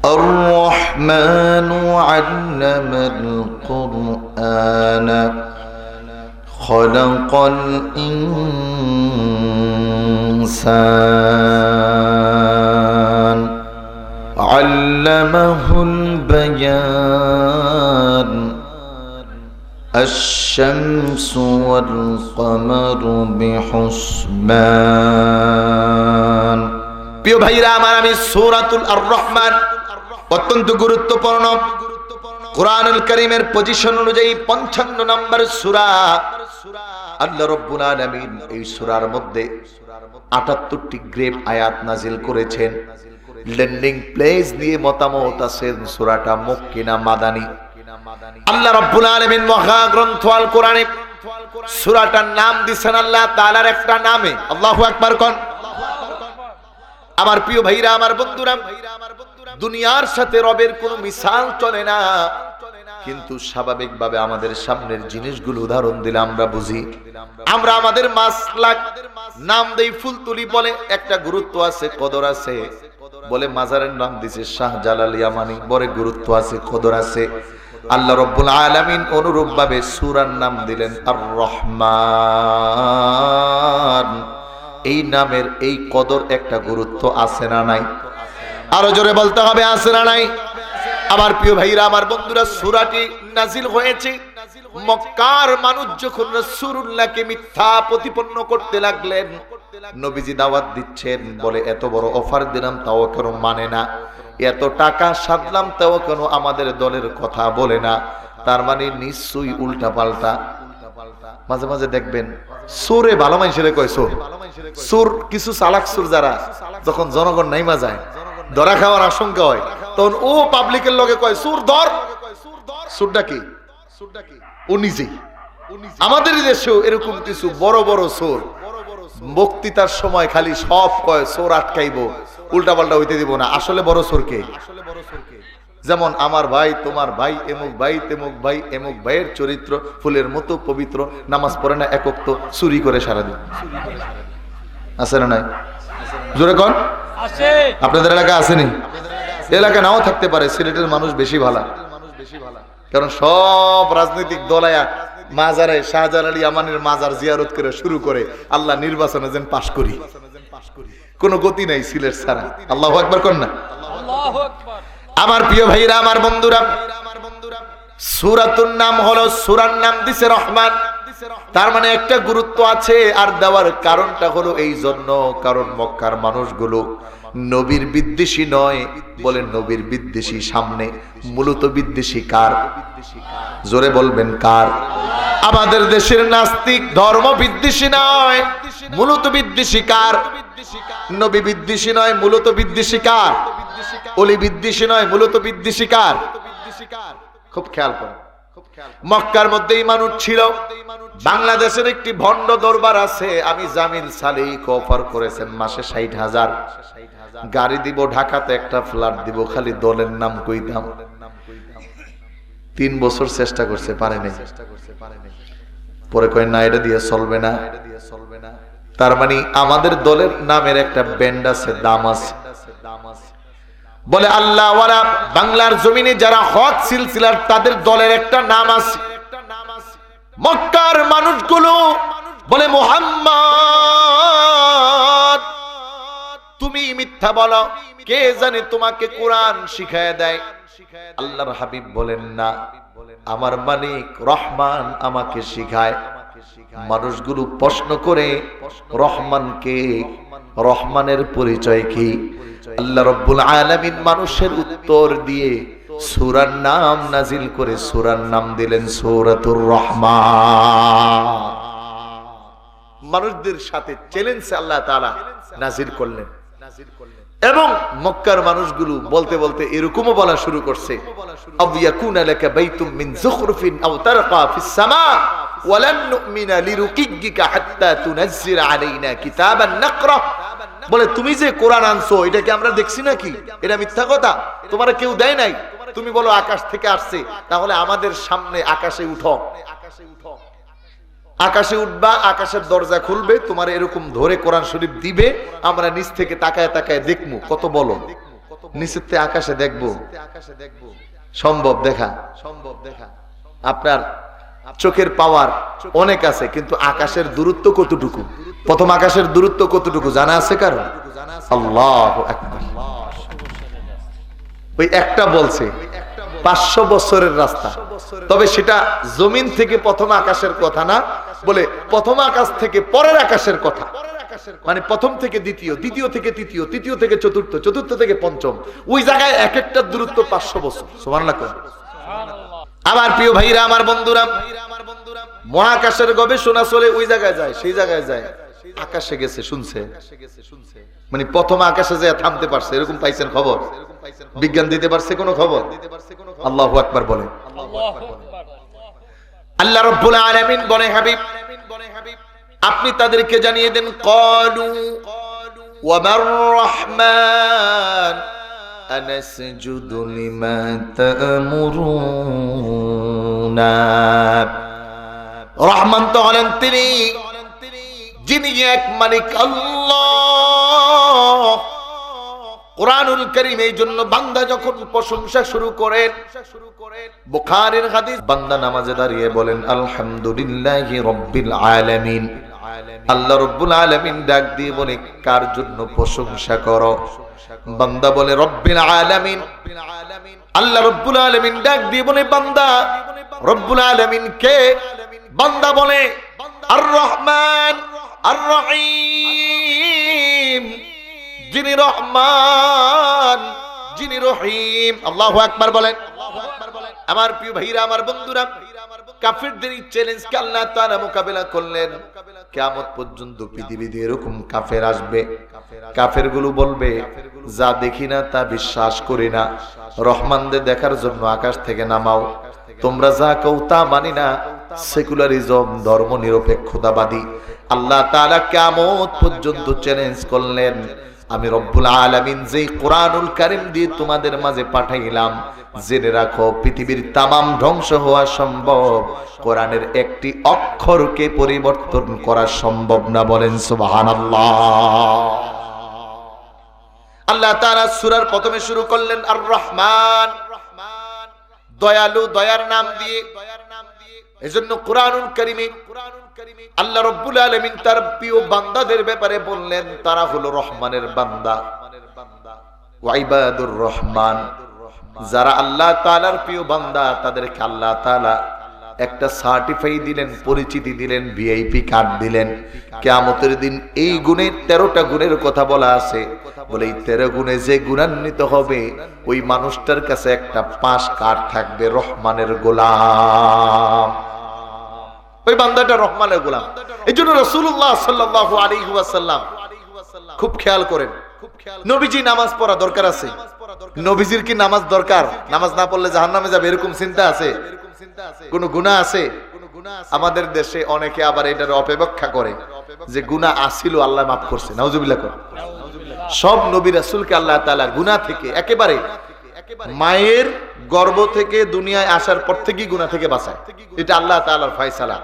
الرحمن علم القرآن خلق الإنسان علمه البيان الشمس والقمر بحسبان প্রিয় ভাইরা আমার, আমি সূরাতুল আর রহমান অত্যন্ত গুরুত্বপূর্ণ কোরআনুল কারীমের পজিশন অনুযায়ী 55 নম্বর সূরা। আল্লাহ রাব্বুল আলামিন এই সূরার মধ্যে 78টি গ্রেপ আয়াত নাজিল করেছেন। ল্যান্ডিং প্লেস নিয়ে মতামত আছে সূরাটা মক্কি না মাদানী। আল্লাহ রাব্বুল আলামিন মহা গ্রন্থ আল কোরআনে সূরাটার নাম দিয়েছেন আল্লাহ তাআলার একটা নামে। আল্লাহু আকবার কোন। আমার প্রিয় ভাইরা আমার বন্ধুরা, দুনিয়ার সাথে রবের কোনো মিসাল চলে না, কিন্তু স্বাভাবিকভাবে আমাদের সামনের জিনিসগুলো উদাহরণ দিলে আমরা বুঝি। আমরা আমাদের মাসলাক নাম দেই ফুলতুলি বলে, একটা গুরুত্ব আছে, কদর আছে। বলে মাজারের নাম দিছে শাহজালাল ইয়ামানি, বড় গুরুত্ব আছে, কদর আছে। আল্লাহ রাব্বুল আলামিন অনুরূপ ভাবে সূরার নাম দিলেন আর রহমান। এই নামের এই কদর একটা গুরুত্ব আছে না নাই? আরো জোরে বলতে হবে, আছে না নাই? আমার প্রিয় ভাইরা আমার বন্ধুরা, সূরাটি নাজিল হয়েছে মক্কার মানুষ যখন রাসূলুল্লাহকে মিথ্যা প্রতিপন্ন করতে লাগলেন। নবীজি দাওয়াত দিচ্ছেন, বলে এত বড় অফার দিলাম তাও কেন মানে না, এত টাকা সাধলাম তাও কেন আমাদের দলের কথা বলে না। তার মানে নিশ্চয়ই উল্টা পাল্টা। মাঝে মাঝে দেখবেন সুরে ভালো মানুষের কয় সুর, সুর কিছু চালাক সুর যারা যখন জনগণ নাইমা যায়, ধরা খাওয়ার আশঙ্কা হয়, তখন ও পাবলিকের লগে কয় সুর ধর। সুরটা কি? ও নিজেই। আমাদের দেশেও এরকম কিছু বড় বড় সুর বক্তৃতার সময় খালি সব কয় সুর আটকাইবো, উল্টা পাল্টা হইতে দিব না। আসলে বড় সুর কে? যেমন আমার ভাই, তোমার ভাই, এমুক ভাই, তেমুক ভাই, এমুক ভাইয়ের চরিত্র ফুলের মতো পবিত্র, নামাজ পড়ে না একক, তো চুরি করে সারাদিন। আছে না নাই? জোরে কন। আপনাদের এলাকা আসেনি? এলাকা নাও থাকতে পারে, সিলেটের মানুষ বেশি ভালো, কারণ সব রাজনৈতিক দলায়া মাজারে শাহজালাল ইয়ামানের মাজার জিয়ারত করে শুরু করে আল্লাহ নির্বাচনে যেন পাশ করি, কোনো গতি নাই সিলেট ছাড়া। আল্লাহু আকবার কন না। আমার প্রিয় ভাইরা আমার বন্ধুরা, সূরাতুর নাম হলো, সূরার নাম দিছে রহমান। তার মানে একটা গুরুত্ব আছে, আর দেওয়ার কারণটা হলো এই জন্য, কারণ মক্কার মানুষগুলো নবীর বিদ্বেষী নয়। বলে নবীর বিদ্বেষী সামনে, মূলত বিদ্বেষী কার? জোরে বলবেন কার? আমাদের দেশের নাস্তিক ধর্ম বিদ্বেষী নয়, মূলত বিদ্বেষী কার? নবী বিদ্বেষী নয়, মূলত বিদ্বেষী কার? ওলি বিদ্বেষী নয়, মূলত বিদ্বেষী কার? খুব খেয়াল করুন, মক্কার মধ্যেই মানুষ ছিল। বাংলাদেশের একটি ভণ্ড দরবার আছে, আমি জামিল সালেক অফার করেছেন মাসে 60,000 গাড়ি দিব, ঢাকাতে একটা ফ্ল্যাট দিব, খালি দলের নাম কইতাম। 3 বছর চেষ্টা করছে, পারে নাই। পরে কয় না, এটা দিয়ে চলবে না। তার মানে আমাদের দলের নামের একটা ব্যান্ড আছে, দাম আছে। বলে আল্লাহ ওয়ালা বাংলার জমিনে যারা হক সিলসিলার, তাদের দলের একটা নাম আছে। মক্কার মানুষগুলো বলে মুহাম্মদ তুমি মিথ্যা বলো, কে জানে তোমাকে কোরআন শিখায় দেয়। আল্লাহর হাবিব বলেন না, আমার মালিক রহমান আমাকে শিখায়। মানুষগুলো প্রশ্ন করে রহমানকে, রহমানের পরিচয় কি? আল্লাহ রাব্বুল আলামিন মানুষের উত্তর দিয়ে সূরার নাম নাজিল করে সূরার নাম দিলেন সূরাতুর রহমান। মানুষদের সাথে চ্যালেঞ্জ আল্লাহ তাআলা নাজিল করলেন। এবং মক্কার মানুষগুলো বলতে বলতে এরকমও বলা শুরু করছে, আবিয়াকুনা লাকা বাইতুম মিন যুখরুফিন আও তারকা ফিস সামা ওয়ালান নুমিনা লিরুকিগিকা হাত্তা তুনাজ্জিল আলাইনা কিতাবান নাকরা। বলে তুমি যে কোরআন আনছো, এটা কি আমরা দেখছি নাকি? এটা মিথ্যা কথা, তোমার কেউ দেয় নাই। তুমি বলো আকাশ থেকে আসছে, তাহলে আমাদের সামনে আকাশে উঠো, আকাশে উঠবা, আকাশের দরজা খুলবে, তোমার এরকম ধরে কোরআন শরীফ দিবে, আমরা নিচ থেকে তাকায় তাকায় দেখবো কত বলো। নিচের থেকে আকাশে দেখবো সম্ভব দেখা আপনার চোখের পাওয়ার অনেক আছে, কিন্তু আকাশের দূরত্ব কতটুকু, প্রথম আকাশের দূরত্ব কতটুকু জানা আছে কারো? আল্লাহু আকবার। ওই একটা বলছে 500 বছরের রাস্তা, তবে সেটা জমিন থেকে প্রথম আকাশের কথা না, বলে প্রথম আকাশ থেকে পরের আকাশের কথা, মানে প্রথম থেকে দ্বিতীয়, দ্বিতীয় থেকে তৃতীয়, তৃতীয় থেকে চতুর্থ, চতুর্থ থেকে পঞ্চম, ওই জায়গায় এক একটা দূরত্ব 500 বছর। সুবহানাল্লাহ। আমার প্রিয় ভাইরা, আমার বন্ধুরা, মহাকাশের গবেষণা চলে ওই জায়গায় যায়, সেই জায়গায় যায়, আকাশে গেছে শুনছে, মানে প্রথম আকাশে যায় থামতে পারছে, এরকম পাইছেন খবর? বিজ্ঞান দিতে পারছে কোন খবর? আল্লাহু আকবার বলেন। আল্লাহ রাব্বুল আলামিন বলে, হাবিব আপনি তাদেরকে জানিয়ে দেন, ক্বালু ওয়া মার রাহমান আনাসজুদু লিমা তা'মুরুনা। রহমান তো হলেন তিনি যিনি এক মালিক আল্লাহ। কুরআনুল কারীম এই জন্য বান্দা যখন প্রশংসা শুরু করেন, বুখারীর হাদিস, বান্দা নামাজে দাঁড়িয়ে বলেন আলহামদুলিল্লাহি রাব্বিল আলামিন। আল্লাহ রাব্বুল আলামিন ডাক দিয়ে বলে, কার জন্য প্রশংসা করো? বান্দা বলে রব্বিল আলামিন। আল্লাহ রাব্বুল আলামিন ডাক দিয়ে বলে, বান্দা রব্বুল আলামিন কে? বান্দা বলে আর রহমান আর রহিম, যিনি রহমান যিনি রহিম। আল্লাহু আকবার বলেন। আমার প্রিয় ভাইরা, আমার বন্ধুরা, কাফেরদের এই চ্যালেঞ্জকে আল্লাহ তাআলা মোকাবেলা করলেন। কিয়ামত পর্যন্ত পৃথিবীতে এরকম কাফের আসবে, কাফেরগুলো বলবে যা দেখি না তা বিশ্বাস করি না, রহমানদের দেখার জন্য আকাশ থেকে নামাও, তোমরা যা কও তা মানি না, সেকুলারিজম, ধর্ম নিরপেক্ষতাবাদী। আল্লাহ তাআলা কিয়ামত পর্যন্ত চ্যালেঞ্জ করলেন, আমি রব্বুল আলামিন যেই কোরআনুল কারীম দিয়ে তোমাদের মাঝে পাঠাইলাম, জেনে রাখো পৃথিবীর তামাম ধ্বংস হওয়া সম্ভব, কোরআনের একটি অক্ষরকে পরিবর্তন করা সম্ভব না। বলেন সুবহানাল্লাহ। আল্লাহ তাআলা সূরার প্রথমে শুরু করলেন আর রহমান, দয়ালু, দয়ার নাম দিয়ে। এজন্য কোরআনুল কারীমে আল্লাহ রাব্বুল আলামিন তার প্রিয় বান্দাদের ব্যাপারে বললেন, তারা হলো রহমানের বান্দা। ওয়া ইবাদুর রহমান, যারা আল্লাহ তাআলার প্রিয় বান্দা, তাদেরকে আল্লাহ তাআলা একটা সার্টিফাই দিলেন, পরিচিতি দিলেন, ভিআইপি কার্ড দিলেন। কিয়ামতের দিন এই গুণে 13টা গুণের কথা বলা আছে, বলে এই 13 গুণে যে গুণান্বিত হবে ওই মানুষটার কাছে একটা পাস কার্ড থাকবে, রহমানের গোলাম। ওই বান্দাটা রহমানের গোলাম। এইজন্য রাসূলুল্লাহ সাল্লাল্লাহু আলাইহি ওয়াসাল্লাম খুব খেয়াল করেন, নবীজি নামাজ পড়া দরকার আছে। নবীজির কি নামাজ দরকার? নামাজ না পড়লে জাহান্নামে যাবে এরকম চিন্তা আছে? কোন গুনাহ আছে? আমাদের দেশে অনেকে আবার এটার অপব্যাখ্যা করে যে গুনাহ আসিল আল্লাহ মাফ করছে। নাউজুবিল্লাহ কর। সব নবী রাসূলকে আল্লাহ তাআলা গুনাহ থেকে একেবারে মায়ের গর্ভ থেকে দুনিয়ায় আসার পর থেকেই গুনাহ থেকে বাঁচায়। এটা আল্লাহ তাআলার ফয়সালা।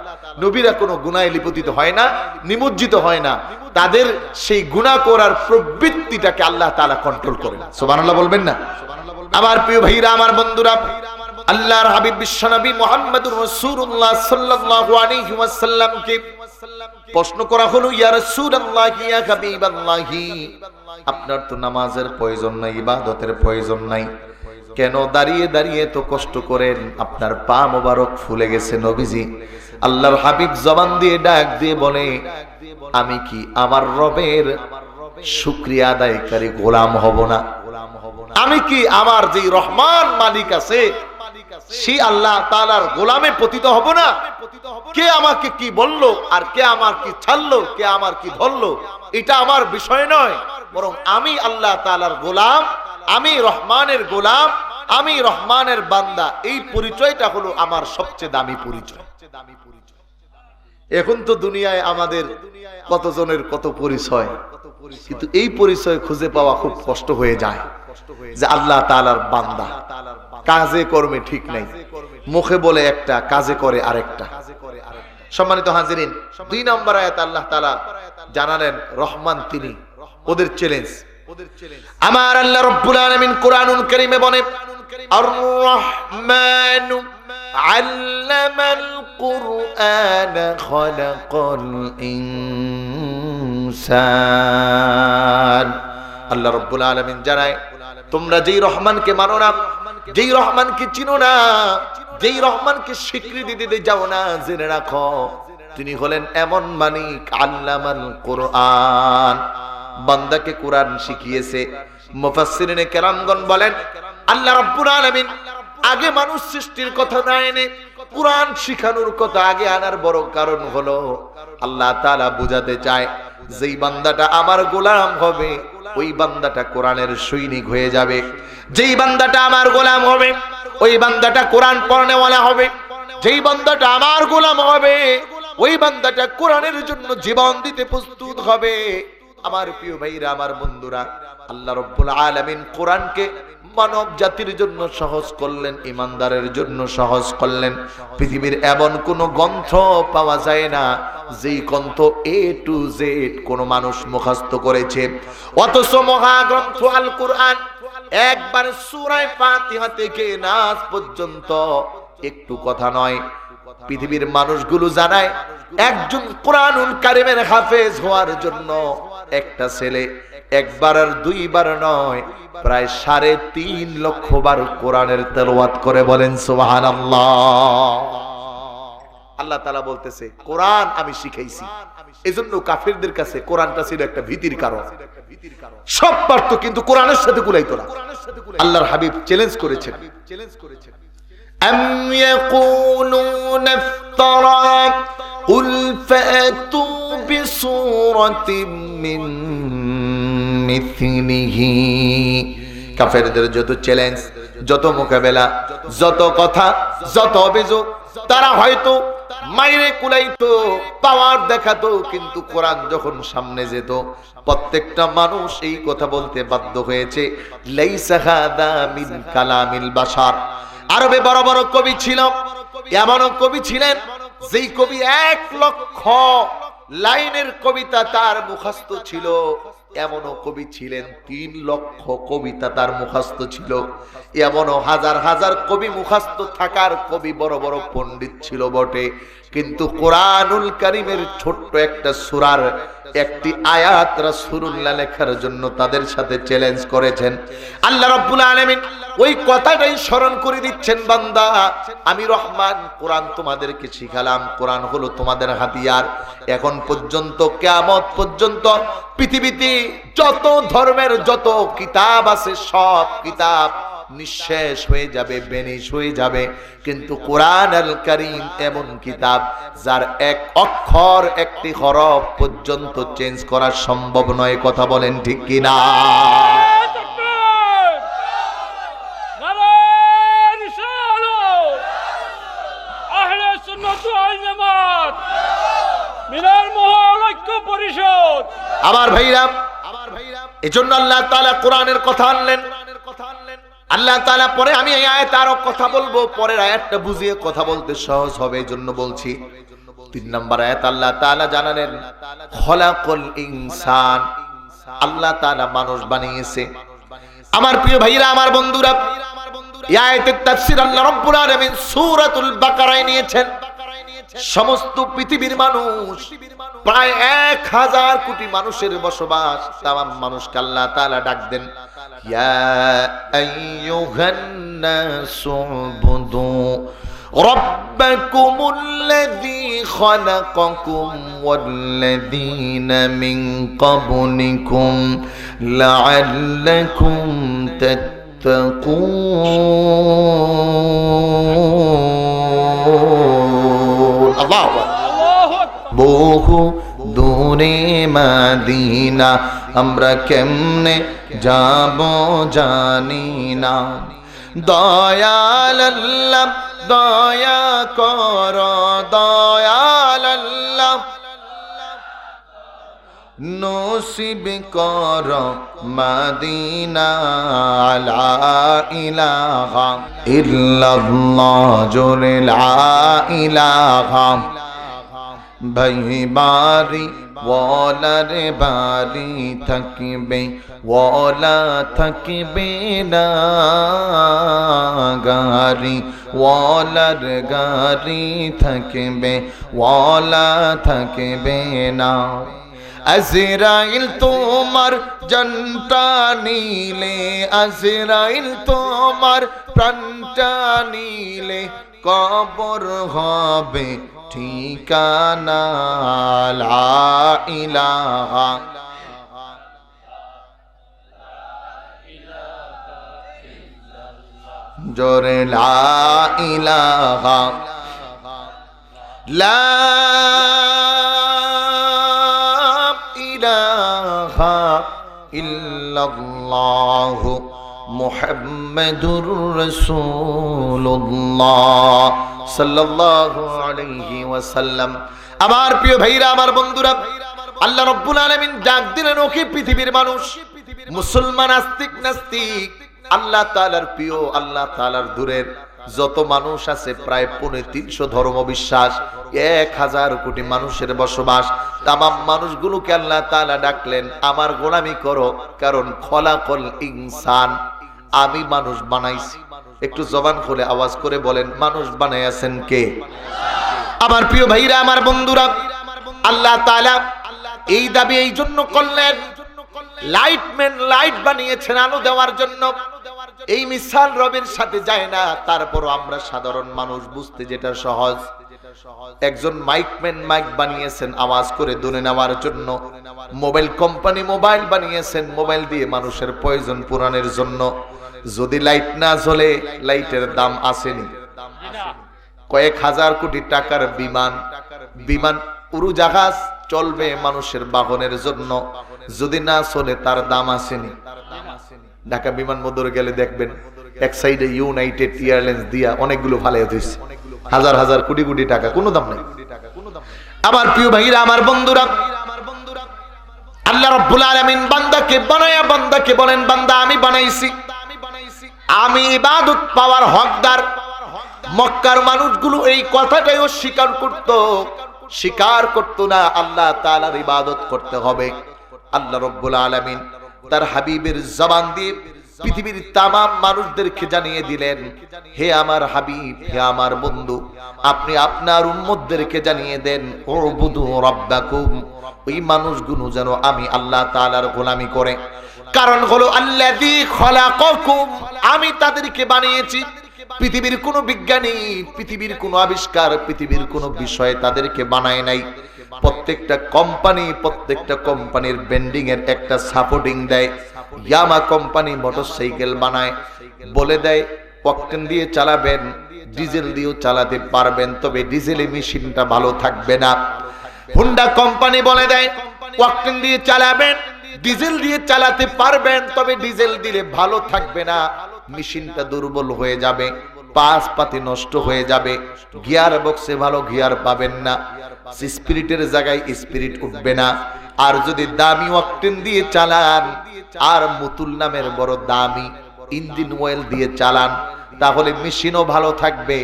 নবীরা কোনো গুনাহে লিপ্ত হয় না, নিমজ্জিত হয় না, তাদের সেই গুনাহ করার প্রবৃত্তিটাকে আল্লাহ তাআলা কন্ট্রোল করেন। সুবহানাল্লাহ বলবেন না? আমার প্রিয় ভাইরা, আমার বন্ধুরা, আল্লাহর হাবিব বিশ্বনবী মুহাম্মদুর রাসূলুল্লাহ সাল্লাল্লাহু আলাইহি ওয়াসাল্লামকে প্রশ্ন করা হলো, ইয়া রাসূলুল্লাহ, ইয়া হাবিবাল্লাহ, আপনার তো নামাজের প্রয়োজন নাই, ইবাদতের প্রয়োজন নাই, কেন দাঁড়িয়ে দাঁড়িয়ে তো কষ্ট করেন? আপনার পা মোবারক ফুলে গেছে। নবীজি আল্লাহর হাবিব জবান দিয়ে ডাক দিয়ে বলে, আমি কি আমার রবের শুকরিয়া আদায়কারী গোলাম হব না? আমি কি আমার যে রহমান মালিক আছে সেই আল্লাহ তাআলার গোলামে পতিত হব না? কে আমাকে কি বললো আর কে আমার কি ছাড়লো, কে আমার কি ধরলো, এটা আমার বিষয় নয়, বরং আমি আল্লাহ তাআলার গোলাম, আমি রহমানের গোলাম, আমি রহমানের বান্দা। এই পরিচয়টা হলো আমার সবচেয়ে দামি পরিচয়। এখন তো দুনিয়ায় আমাদের কতজনের কত পরিচয়, কিন্তু এই পরিচয় খুঁজে পাওয়া খুব কষ্ট হয়ে যায় যে আল্লাহ তাআলার বান্দা। কাজে কর্মে ঠিক নাই, মুখে বলে একটা, কাজে করে আরেকটা। সম্মানিত হাজিরিন, 2 নম্বর আয়াত আল্লাহ তাআলা জানালেন রহমান তিনি। ওদের চ্যালেঞ্জ, আমার আল্লাহ রাব্বুল আলামিন কোরআনুল কারীমে বলেন আর রহমানু আল্লামাল কুরআন খালাকাল ইনসান। আল্লাহ রাব্বুল আলামিন জানায় তোমরা যেই রহমানকে মানো না, যেই রহমানকে চিনো না, যেই রহমানকে স্বীকৃতি দিতে যাও না, জেনে রাখো তিনি হলেন এমন মালিক আল্লামাল কুরআন, বান্দাকে কোরআন শিখিয়েছে। মুফাসসিরিনে কেরামগণ বলেন আল্লাহ রাব্বুল আলামিন আগে মানুষ সৃষ্টির কথা না এনে কোরআন শিখানোর কথা আগে আনার বড় কারণ হলো আল্লাহ তাআলা বুঝাতে চায় যেই বান্দাটা আমার গোলাম হবে ওই বান্দাটা কোরআনের সৈনিক হয়ে যাবে। যেই বান্দাটা আমার গোলাম হবে ওই বান্দাটা কোরআন পড়নেওয়ালা হবে। যেই বান্দাটা আমার গোলাম হবে ওই বান্দাটা কোরআনের জন্য জীবন দিতে প্রস্তুত হবে। আমার প্রিয় ভাইরা, আমার বন্ধুরা, আল্লাহ রাব্বুল আলামিন কোরআনকে মানব জাতির জন্য সহজ করলেন, ইমানদারের জন্য সহজ করলেন। পৃথিবীর এমন কোন গ্রন্থ পাওয়া যায় না যেই গ্রন্থ এ টু জেড কোন মানুষ মুখস্থ করেছে, অথচ মহাগ্রন্থ আল কোরআন একবার সূরা ফাতিহা থেকে নাস পর্যন্ত একটু কথা নয়, পৃথিবীর মানুষগুলো জানায় একজন কোরআনুল কারীমের হাফেজ হওয়ার জন্য একটা ছেলে একবার আর দুইবার নয় প্রায় 3.5 লক্ষ বার কোরআনের তেলাওয়াত করে। বলেন সুবহানাল্লাহ। আল্লাহ তাআলা বলতেছে কোরআন আমি শিখাইছি। এজন্য কাফিরদের কাছে কোরআনটা ছিল একটা ভীতির কারণ। সব পারতো কিন্তু কোরআনের সাথে কুলাইতো না। আল্লাহর হাবিব চ্যালেঞ্জ করেছেন أم يقولون افترى قل فأتوا بسورة من مثله। কাফেরদের যত চ্যালেঞ্জ, যত মোকাবেলা, যত কথা, যত অভিযোগ, তারা হয়তো মাইরে কুলাইতো, পাওয়ার দেখাতো, কিন্তু কোরআন যখন সামনে যেত প্রত্যেকটা মানুষ এই কথা বলতে বাধ্য হয়েছে লাইসা হাদা মিন কালামিল বাশার। আরবে বড় বড় কবি ছিল, এমনও কবি ছিলেন যেই কবি 1 লক্ষ লাইনের কবিতা তার মুখস্থ ছিল, এমনও কবি ছিলেন 3 লক্ষ কবিতা তার মুখস্থ ছিল, এমনও হাজার হাজার কবি মুখস্থ থাকার কবি বড় বড় পণ্ডিত ছিল বটে, কিন্তু কোরআনুল কারীমের ছোট্ট একটা সূরার একটি আয়াত রাসূলুল্লাহ লেখার জন্য তাদের সাথে চ্যালেঞ্জ করেছেন। আল্লাহ রাব্বুল আলামিন ওই কথাটাই স্মরণ করে দিচ্ছেন, বান্দা আমি রহমান, কোরআন তোমাদেরকে শিখালাম, কোরআন হলো তোমাদের হাতিয়ার। এখন পর্যন্ত কিয়ামত পর্যন্ত পৃথিবীতে যত ধর্মের যত কিতাব আছে সব কিতাব নিঃশেষ হয়ে যাবে, বেনিশ হয়ে যাবে, কিন্তু কোরআন আল কারীম এমন কিতাব যার এক অক্ষর একটি হরফ পর্যন্ত চেঞ্জ করা সম্ভব নয়। কথা বলেন ঠিক কিনা? আমার ভাইরা, এজন্য আল্লাহ তাআলা কোরআনের কথা আনলেন। আল্লাহ তাআলা পরে আমি এই আয়াতে আরো কথা বলবো, পরের আয়াতটা বুঝিয়ে কথা বলতে সহজ হবে এজন্য বলছি। 3 নম্বর আয়াত আল্লাহ তাআলা জানালেন খলাকাল ইনসান, আল্লাহ তাআলা মানুষ বানিয়েছে। আমার প্রিয় ভাইরা, আমার বন্ধুরা, এই আয়াতের তাফসীর আল্লাহ রাব্বুল আলামিন সূরাতুল বাকারায় নিয়েছেন। সমস্ত পৃথিবীর মানুষ প্রায় 1000 কোটি মানুষের বসবাস, তাম মানুষকে আল্লাহ তাআলা ডাক দেন ইয়া আইয়ুহান নাসু উবুদু রাব্বাকুমুল্লাযী খালাকাকুম ওয়াল্লাযীনা মিন ক্বাবলিকুম লাআল্লাকুম তাত্তাকুন। বহু দূরে মদিনা আমরা কেমনে যাব জানি না, দয়াল আল্লাহ দয়া কর, দয়াল আল্লাহ নসিব কর মদিনা। লা ইলাহা ইল্লাল্লাহ জোরে লা ইলাহা ভাই বাড়ি ওয়ালার বাড়ি থাকবে, ওয়ালা থাকবে না গাড়ি, ওয়ালার গাড়ি থাকবে, ওয়ালা থাকবে না। আজরাইল তোমার জানটা নিলে, আজরাইল তোমার প্রাণটা নিলে, কবর হবে ঠিকানা। লা ইলাহা জোরে লা ইলাহা, লা ইলাহা ইল্লাল্লাহ মুহাম্মাদুর রাসূলুল্লাহ সাল্লাল্লাহু আলাইহি ওয়াসাল্লাম। আমার প্রিয় ভাইরা, আমার বন্ধুরা, আল্লাহ রাব্বুল আলামিন ডাক দিলেন, ওকে পৃথিবীর মানুষ, মুসলমান, আস্তিক, নাস্তিক, আল্লাহ তাআলার প্রিয়, আল্লাহ তাআলার দূরের যত মানুষ আছে, প্রায় ৩৫০ ধর্ম বিশ্বাস, ১,০০০ কোটি মানুষের বসবাস, তাম মানুষগুলোকে আল্লাহ তাআলা ডাকলেন, আমার গোলামি করো, কারণ খলাকল ইনসান, আমি মানুষ বানাইছি। একটু জবান খুলে আওয়াজ করে বলেন, মানুষ বানাইয়াছেন কে? আমার প্রিয় ভাইরা, আমার বন্ধুরা, আল্লাহ তাআলা এই দাবি এই জন্য করলেন, লাইটম্যান লাইট বানিয়েছেন আলো দেওয়ার জন্য। এই মিসাল রবের সাথে যায় না, তারপরও আমরা সাধারণ মানুষ বুঝতে যেটা সহজ। একজন মাইকম্যান মাইক বানিয়েছেন আওয়াজ করে দূরে নেওয়ার জন্য। মোবাইল কোম্পানি মোবাইল বানিয়েছেন মোবাইল দিয়ে মানুষের প্রয়োজন পূরণের জন্য। যদি লাইট না জ্বলে, লাইটের দাম আসেনি। কয়েক হাজার কোটি টাকার বিমান, বিমান উড়োজাহাজ চলবে মানুষের বাহনের জন্য, যদি না চলে তার দাম আসেনি। ঢাকা বিমানবন্দরে গেলে দেখবেন এক সাইডে ইউনাইটেড এয়ারলাইন্স দিয়া অনেকগুলো ফালাইয়া দিয়েছে, হাজার হাজার কোটি কোটি টাকা, কোনো দাম নাই। আমার প্রিয় ভাইরা, আমার বন্ধুরা, আল্লাহ রাব্বুল আলামিন বান্দাকে বানায়া বান্দাকে বলেন, বান্দা আমি বানাইছি, আমি ইবাদত পাওয়ার হকদার। মক্কার মানুষগুলো এই কথাটাই অস্বীকার করত, স্বীকার করত না আল্লাহ তাআলার ইবাদত করতে হবে। আল্লাহ রাব্বুল আলামিন তার হাবিবের জবান দিয়ে পৃথিবীর তামাম মানুষদেরকে জানিয়ে দিলেন, হে আমার হাবিব, হে আমার বন্ধু, আপনি আপনার উম্মতদেরকে জানিয়ে দেন, উবুদু রাব্বাকুম, ওই মানুষগুলো যেন আমি আল্লাহ তাআলার গোলামি করে। কারণ হলো আল্লাযী খলাকাকুম, আমি তাদেরকে বানিয়েছি। পৃথিবীর কোনো বিজ্ঞানী, পৃথিবীর কোনো আবিষ্কার, পৃথিবীর কোনো বিষয় তাদেরকে বানায় নাই। প্রত্যেকটা কোম্পানির ব্র্যান্ডিং এর একটা সাপোর্টিং দেয়। ইয়ামা কোম্পানি মোটরসাইকেল বানায়, বলে দেয় অকটেন দিয়ে চালাবেন, ডিজেল দিয়েও চালাতে পারবেন, তবে ডিজেলে মেশিনটা ভালো থাকবে না। হোন্ডা কোম্পানি বলে দেয় অকটেন দিয়ে চালাবেন, ডিজেল দিয়ে চালাতে পারবেন, তবে ডিজেল দিলে ভালো থাকবে না, মেশিনটা দুর্বল হয়ে যাবে, পাঁচ পাতি নষ্ট হয়ে যাবে, গিয়ার বক্সে ভালো গিয়ার পাবেন না, স্পিরিটের জায়গায় স্পিরিট উঠবে না। আর যদি দামি অকটেন দিয়ে চালান, আর মুতুল নামের বড় দামি ইঞ্জিন অয়েল দিয়ে চালান, তাহলে মেশিনও ভালো থাকবে,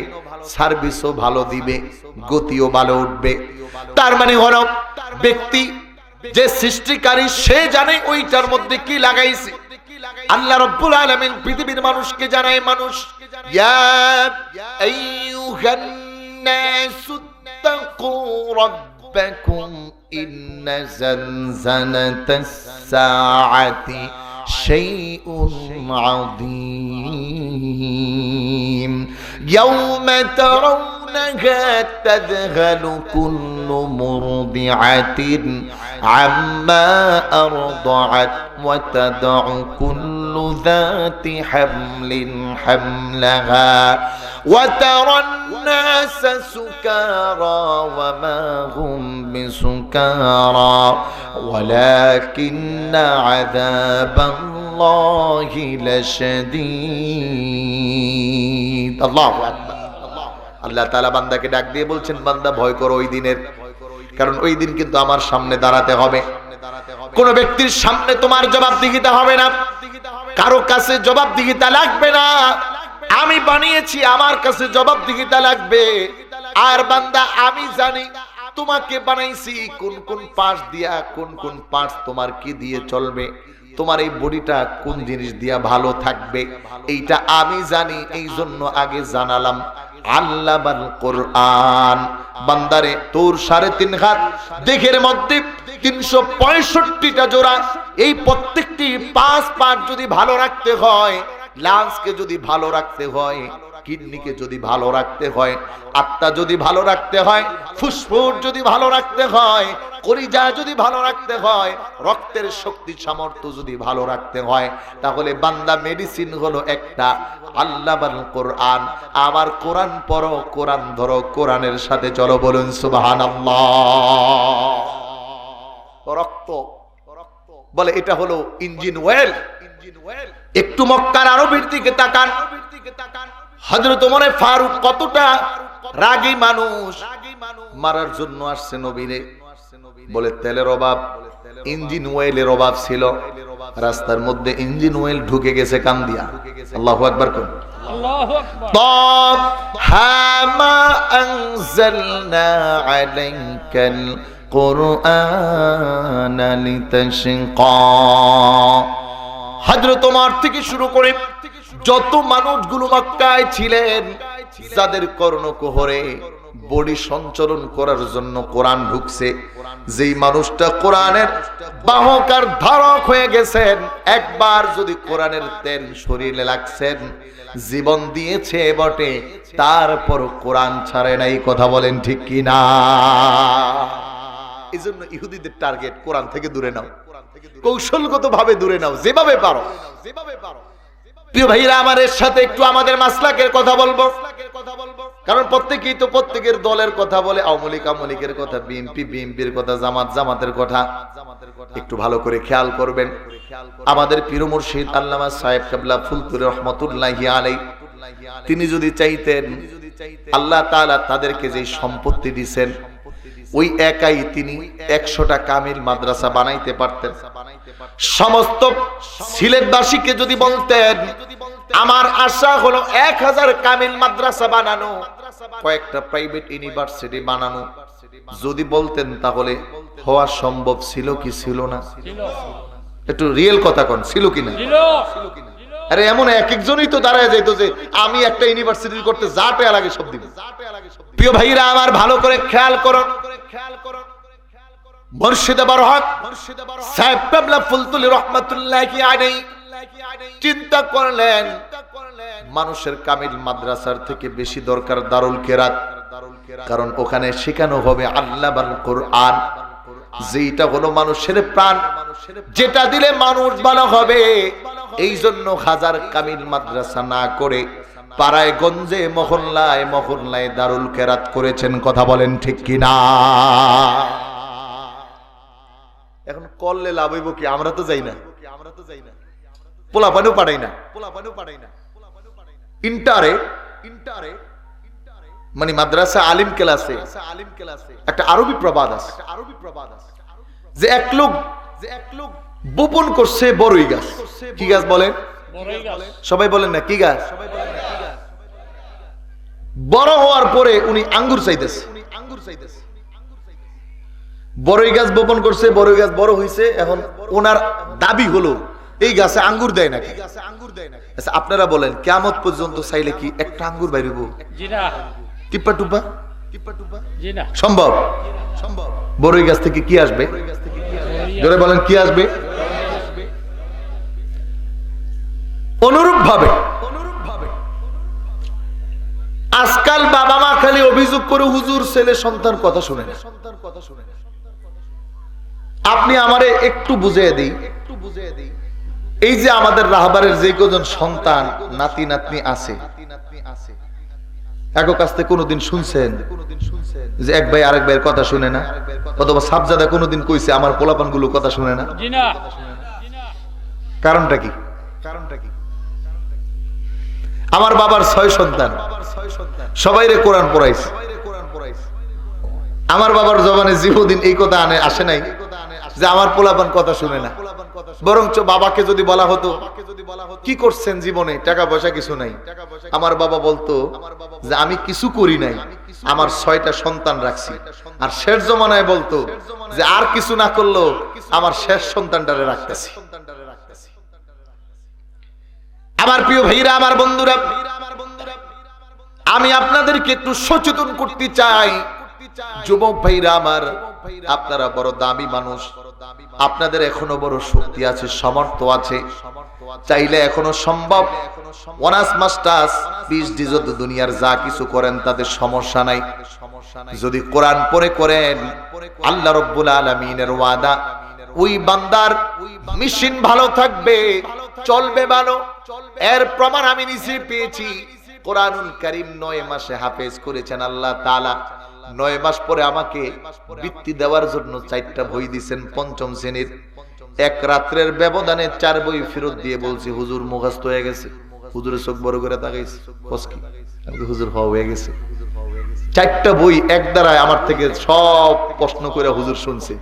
সার্ভিসও ভালো দিবে, গতিও ভালো উঠবে। তার মানে হলো ব্যক্তি যে সৃষ্টিকারী সে জানে ওইটার মধ্যে কি লাগাইছে। আল্লাহ রাব্বুল আলামিন পৃথিবীর মানুষকে জানায়, মানুষ ইয়া আইয়ুহান নাসু তাকু রাব্বাকুম ইন্না জালজালাতাস সাআতি শাইউন আযীম ইয়াওমা তারাউনাহা তাযহালু কুল্লু মুরদিআতিন আম্মা আরদাআত ওয়া তাদউ কুল্লু যাতি হামলিন হামলাহা ওয়া তারান নাসা সুকারা ওয়া মা হুম বিসুকারা ওয়ালাকিন্না আযাবাল্লাহি লাশাদীদ। আল্লাহু আকবার। আল্লাহ তাআলা বান্দাকে ডাক দিয়ে বলছেন, বান্দা ভয় করো ওই দিনের, কারণ ওই দিন কিন্তু আমার সামনে দাঁড়াতে হবে। কোন ব্যক্তির সামনে তোমার জবাবদিহিতা হবে না, কারো কাছে জবাবদিহিতা লাগবে না। আমি বানিয়েছি, আমার কাছে জবাবদিহিতা লাগবে। আর বান্দা আমি জানি তোমাকে বানাইছি কোন কোন পার্টস দিয়া, কোন কোন পার্টস তোমার কি দিয়ে চলবে, তোমার এই বডিটা কোন জিনিস দিয়া ভালো থাকবে, এইটা আমি জানি, এই জন্য আগে জানালাম। আল্লামাল কোরআন। বান্দারে তোর 3.5 হাত দেহের মধ্যে 365টা জোড়া, এই প্রত্যেকটি 5 পার্ট যদি ভালো রাখতে হয়, লাংসকে যদি ভালো রাখতে হয়, কিডনিকে যদি ভালো রাখতে হয়, আত্মা যদি ভালো রাখতে হয়, ফুসফুস যদি ভালো রাখতে হয়, কলিজা যদি ভালো রাখতে হয়, রক্তের শক্তি সামর্থ্য যদি ভালো রাখতে হয়, তাহলে বান্দা মেডিসিন হলো একটা, আল্লামাল কোরআন। আমার কোরআন পড়ো, কোরআন ধরো, কোরআনের সাথে চলো, বলুন সুবহানাল্লাহ। রক্ত বলে এটা হলো ইঞ্জিন ওয়েল। একটু মক্কার আরবের দিকে তাকান। হযরত ওমর ফারুক কতটা রাগী মানুষ, মারার জন্য আসছে নবীরে, বলে তেলের অভাব, ইঞ্জিন ওয়েলের অভাব ছিল, রাস্তার মধ্যে ইঞ্জিন ওয়েল ঢুকে গেছে কান দিয়া। আল্লাহু আকবার কোন। আল্লাহু আকবার। তাব হামা আনজালনা আলাইকাল কুরআন লিতাশকা। হযরত ওমর থেকে শুরু করে যত মানুষগুলো মক্কায় ছিলেন, যাদের কর্ণকুহরে বডি সঞ্চালন করার জন্য কোরআন ঢুকছে, যেই মানুষটা কোরআনের বাহক আর ধারক হয়ে গেছেন, একবার যদি কোরআনের তেল শরীরে লাগছেন, জীবন দিয়েছে বটে, তারপর কোরআন ছাড়ে নাই। কথা বলেন ঠিক কি না? এই জন্য ইহুদিদের টার্গেট কোরআন থেকে দূরে নাও, কৌশলগত ভাবে দূরে নাও, যেভাবে পারো। প্রিয় ভাইরা, আমাদের সাথে একটু আমাদের মাসলাকের কথা বলবো, কারণ প্রত্যেকেই তো প্রত্যেকের দলের কথা বলে। আওয়ামী লীগ আওয়ামী লীগের কথা, বিএনপি বিএনপির কথা, জামাত জামাতের কথা। একটু ভালো করে খেয়াল করবেন। আমাদের পীর মুর্শিদ আল্লামা সাহেব কেবলা ফুলতুরি রহমাতুল্লাহি আলাইহি, তিনি যদি চাইতেন, আল্লাহ তাআলা তাদেরকে যে সম্পত্তি দিয়েছেন, ওই একাই তিনি 100টা কামিল মাদ্রাসা বানাইতে পারতেন। সমস্ত সিলেটবাসীকে যদি বলতেন, আমার আশা হলো 1000 কামিল মাদ্রাসা বানানো, কয়েকটা প্রাইভেট ইউনিভার্সিটি বানানো, যদি বলতেন, তাহলে হওয়া সম্ভব ছিল কি ছিল না? একটু রিয়েল কথা কোন, ছিল কি না? আরে এমন এক একজনই তো দাঁড়ায় যাইতো যে আমি একটা ইউনিভার্সিটি করতে যা টাকা লাগে সব দিব। প্রিয় ভাইরা আমার, ভালো করে খেয়াল করুন। মুর্শিদ বরহক সাহেব কেবলা ফুলতুলি রহমাতুল্লাহি আলাইহি চিন্তা করলেন, মানুষের কামিল মাদ্রাসার থেকে বেশি দরকার দারুল কিরাত, কারণ ওখানে শেখানো হবে আল্লামাল কোরআন, যেটা হলো মানুষের প্রাণ, যেটা দিলে মানুষ ভালো হবে। এই জন্য 1000 কামিল মাদ্রাসা না করে পাড়ায় গঞ্জে মহল্লায় মহল্লায় দারুল কিরাত করেছেন। কথা বলেন ঠিক কিনা? এখন করলে লাভ হইব কি? আমরা তো যাই না, পোলাপানও পাঠাই না। ইন্টারে মানে মাদ্রাসা আলিম ক্লাসে একটা আরবি প্রবাদ আছে, যে এক লোক বপন করছে বড়ই গাছ। কি গাছ বলেন? সবাই বলেন না কি গাছ? বড় হওয়ার পরে উনি আঙ্গুর চাইতেছে। বড়ই গাছ বপন করছে, বড়ই গাছ বড় হয়েছে, এখন ওনার দাবি হলো এই গাছে আঙ্গুর দেয় নাকি? আচ্ছা আপনারা বলেন, কিয়ামত পর্যন্ত চাইলে কি একটা আঙ্গুর বাইরব? টিপ্পা টুপ্পা সম্ভব? বড়ই গাছ থেকে কি আসবে? জোরে বলেন কি আসবে? অনুরূপ ভাবে আজকাল বাবা মা খালি অভিযোগ করে, হুজুর ছেলে সন্তান কথা শুনে না। আপনি আমারে একটু বুঝিয়ে দিই, এই যে আমাদের রাহবারের যে কজন সন্তান নাতি নাতনি আছে, এক কাছ থেকে কোনোদিন শুনছেন যে এক ভাই আরেক ভাইয়ের কথা শুনে না? অথবা সাবজাদা কোনোদিন কইছে আমার পোলাপান গুলো কথা শুনে না? কারণটা কি? আমার বাবার 6 সন্তান, সবাইরে কোরআন পড়াইছে। আমার বাবার জবানে জীবদিন এই কথা আসে নাই যে আমার পোলাপান কথা শুনে না, বরঞ্চ বাবাকে যদি বলা হতো কি করছেন জীবনে, টাকা পয়সা কিছু নাই, আমার বাবা বলতো যে আমি কিছু করি নাই, আমার 6টা সন্তান রাখছি। আর শেষ জমানায় বলতো যে আর কিছু না করলেও আমার শেষ সন্তানটারে রাখতেছি। আমার প্রিয় ভাইরা, আমার বন্ধুরা, আমি আপনাদেরকে একটু সচেতন করতে চাই। যুবক ভাইরা আমার, আপনারা বড় দামি মানুষ, আপনাদের এখনো বড় শক্তি আছে, সামর্থ্য আছে, চাইলে এখনো সম্ভব। অনার্স মাস্টার্স পিএইচডি যত দুনিয়ার যা কিছু করেন তাতে সমস্যা নাই, যদি কোরআন পড়ে করেন। আল্লাহ রাব্বুল আলামিনের ওয়াদা, ওই বান্দার মিশন ভালো থাকবে, চলবে ভালো। এর প্রমাণ আমি নিজে পেয়েছি। কোরআনুল কারীম 9 মাসে হাফেজ করেছেন আল্লাহ তাআলা। 9 মাস পরে আমাকে বৃত্তি দেওয়ার জন্য 4টা বই দিয়েছেন, 5ম শ্রেণীর। এক রাত্রের ব্যবধানে 4 বই ফেরত দিয়ে বলছি হুজুর মুখস্থ হয়ে গেছে। হুজুরের চোখ বড় করে তাকাইছে, কসকি হুজুর হয়ে গেছে। 4টা বই এক দ্বারায় আমার থেকে সব প্রশ্ন করে হুজুর শুনছে।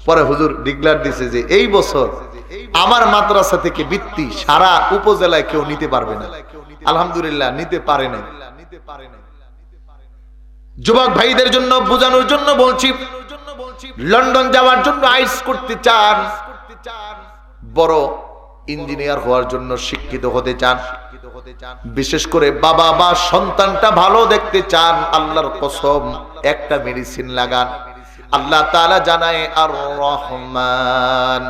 পরে হুজুর ডিক্লার দিছে যে এই বছর আমার মাদ্রাসা থেকে বৃত্তি সারা উপজেলায় কেউ নিতে পারবে না। আলহামদুলিল্লাহ, নিতে পারে না। যুবক ভাইদের জন্য বোঝানোর জন্য বলছি, লন্ডন যাওয়ার জন্য আইস করতে চান, বড় ইঞ্জিনিয়ার হওয়ার জন্য শিক্ষিত হতে চান, বিশেষ করে বাবা মা সন্তানটা ভালো দেখতে চান, আল্লাহর কসম একটা মেডিসিন লাগান। আল্লাহ তাআলা জানায় আর রহমান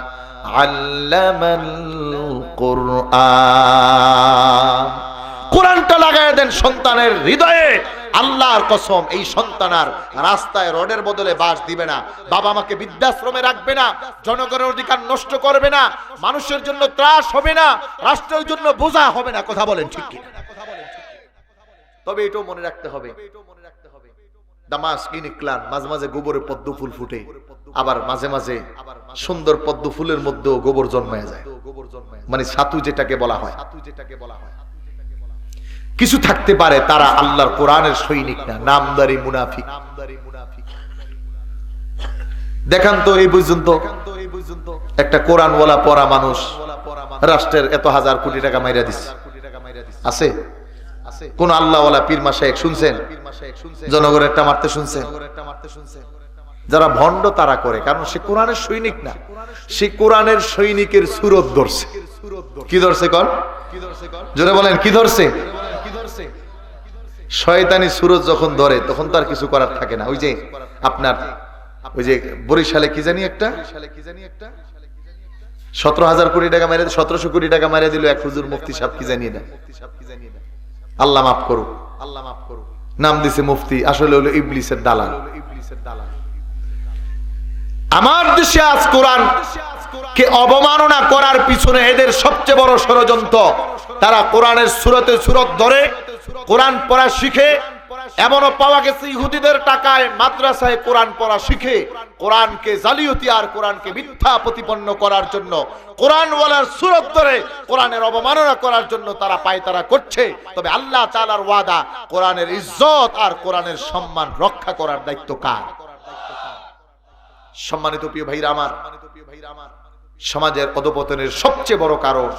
আল্লামাল কুরআন, কোরআনটা লাগায় দেন সন্তানের হৃদয়ে। আল্লাহর কসম, এই সন্তান আর রাস্তায় রোডের বদলে বাস দিবে না, বাবা মাকে বৃদ্ধাশ্রমে রাখবে না, জনগণের অধিকার নষ্ট করবে না, মানুষের জন্য ত্রাস হবে না, রাষ্ট্রের জন্য বোঝা হবে না। কথা বলেন ঠিক কি? তবে এটাও মনে রাখতে হবে, দামাস্কিন ইকলান, মাঝে মাঝে গোবরে পদ্ম ফুল ফুটে, আবার মাঝে মাঝে সুন্দর পদ্ম ফুলের মধ্যেও গোবর জন্মায় যায়, মানে ছাতু যেটাকে বলা হয়। কিছু থাকতে পারে তারা আল্লাহর কোরআনের সৈনিক না, নামদারি মুনাফিক। দেখান তো এই পর্যন্ত একটা কোরআনওয়ালা পড়া মানুষ রাষ্ট্রের এত হাজার কোটি টাকা মাইরা দিচ্ছে আছে? কোন আল্লাহওয়ালা পীর মাশায়েখ শুনছেন জনগণেরটা মারতে? শুনছেন? যারা ভণ্ড তারা করে, কারণ সে কোরআনের সৈনিক না, সে কোরআনের সৈনিকের সুরত ধরছে। কি ধরছে? কর জোরে বলেন, কি ধরছে? শয়তানি সুরত যখন ধরে তখন তার কিছু করার থাকে না। ওই যে আপনার ওই যে বরিশালে কি জানি একটা 17,000 কোটি টাকা মেরে, 1700 কোটি টাকা মেরে দিল এক হুজুর মুফতি সাহেব, কি জানি না, আল্লাহ মাফ করুক, নাম দিছে মুফতি, আসলে হলো ইবলিসের দালাল। আমার দেশে আজ কোরআন কে অবমাননা করার পিছনে এদের সবচেয়ে বড় ষড়যন্ত্র। তারা কোরআনের সুরতে সুরত ধরে কোরআন পড়া শিখে, এমনও পাওয়া গেছে ইহুদিদের টাকায় মাদ্রাসায় কোরআন পড়া শিখে কোরআনকে জালিয়াতি আর কোরআনকে মিথ্যা প্রতিপন্ন করার জন্য, কোরআনওয়ালার সুরত ধরে কোরআনের অবমাননা করার জন্য তারা পায়তারা করছে। তবে আল্লাহ তাআলার ওয়াদা, কোরআনের ইজ্জত আর কোরআনের সম্মান রক্ষা করার দায়িত্ব কার? সম্মানিত প্রিয় ভাইরা আমার, সমাজের অধপতনের সবচেয়ে বড় কারণ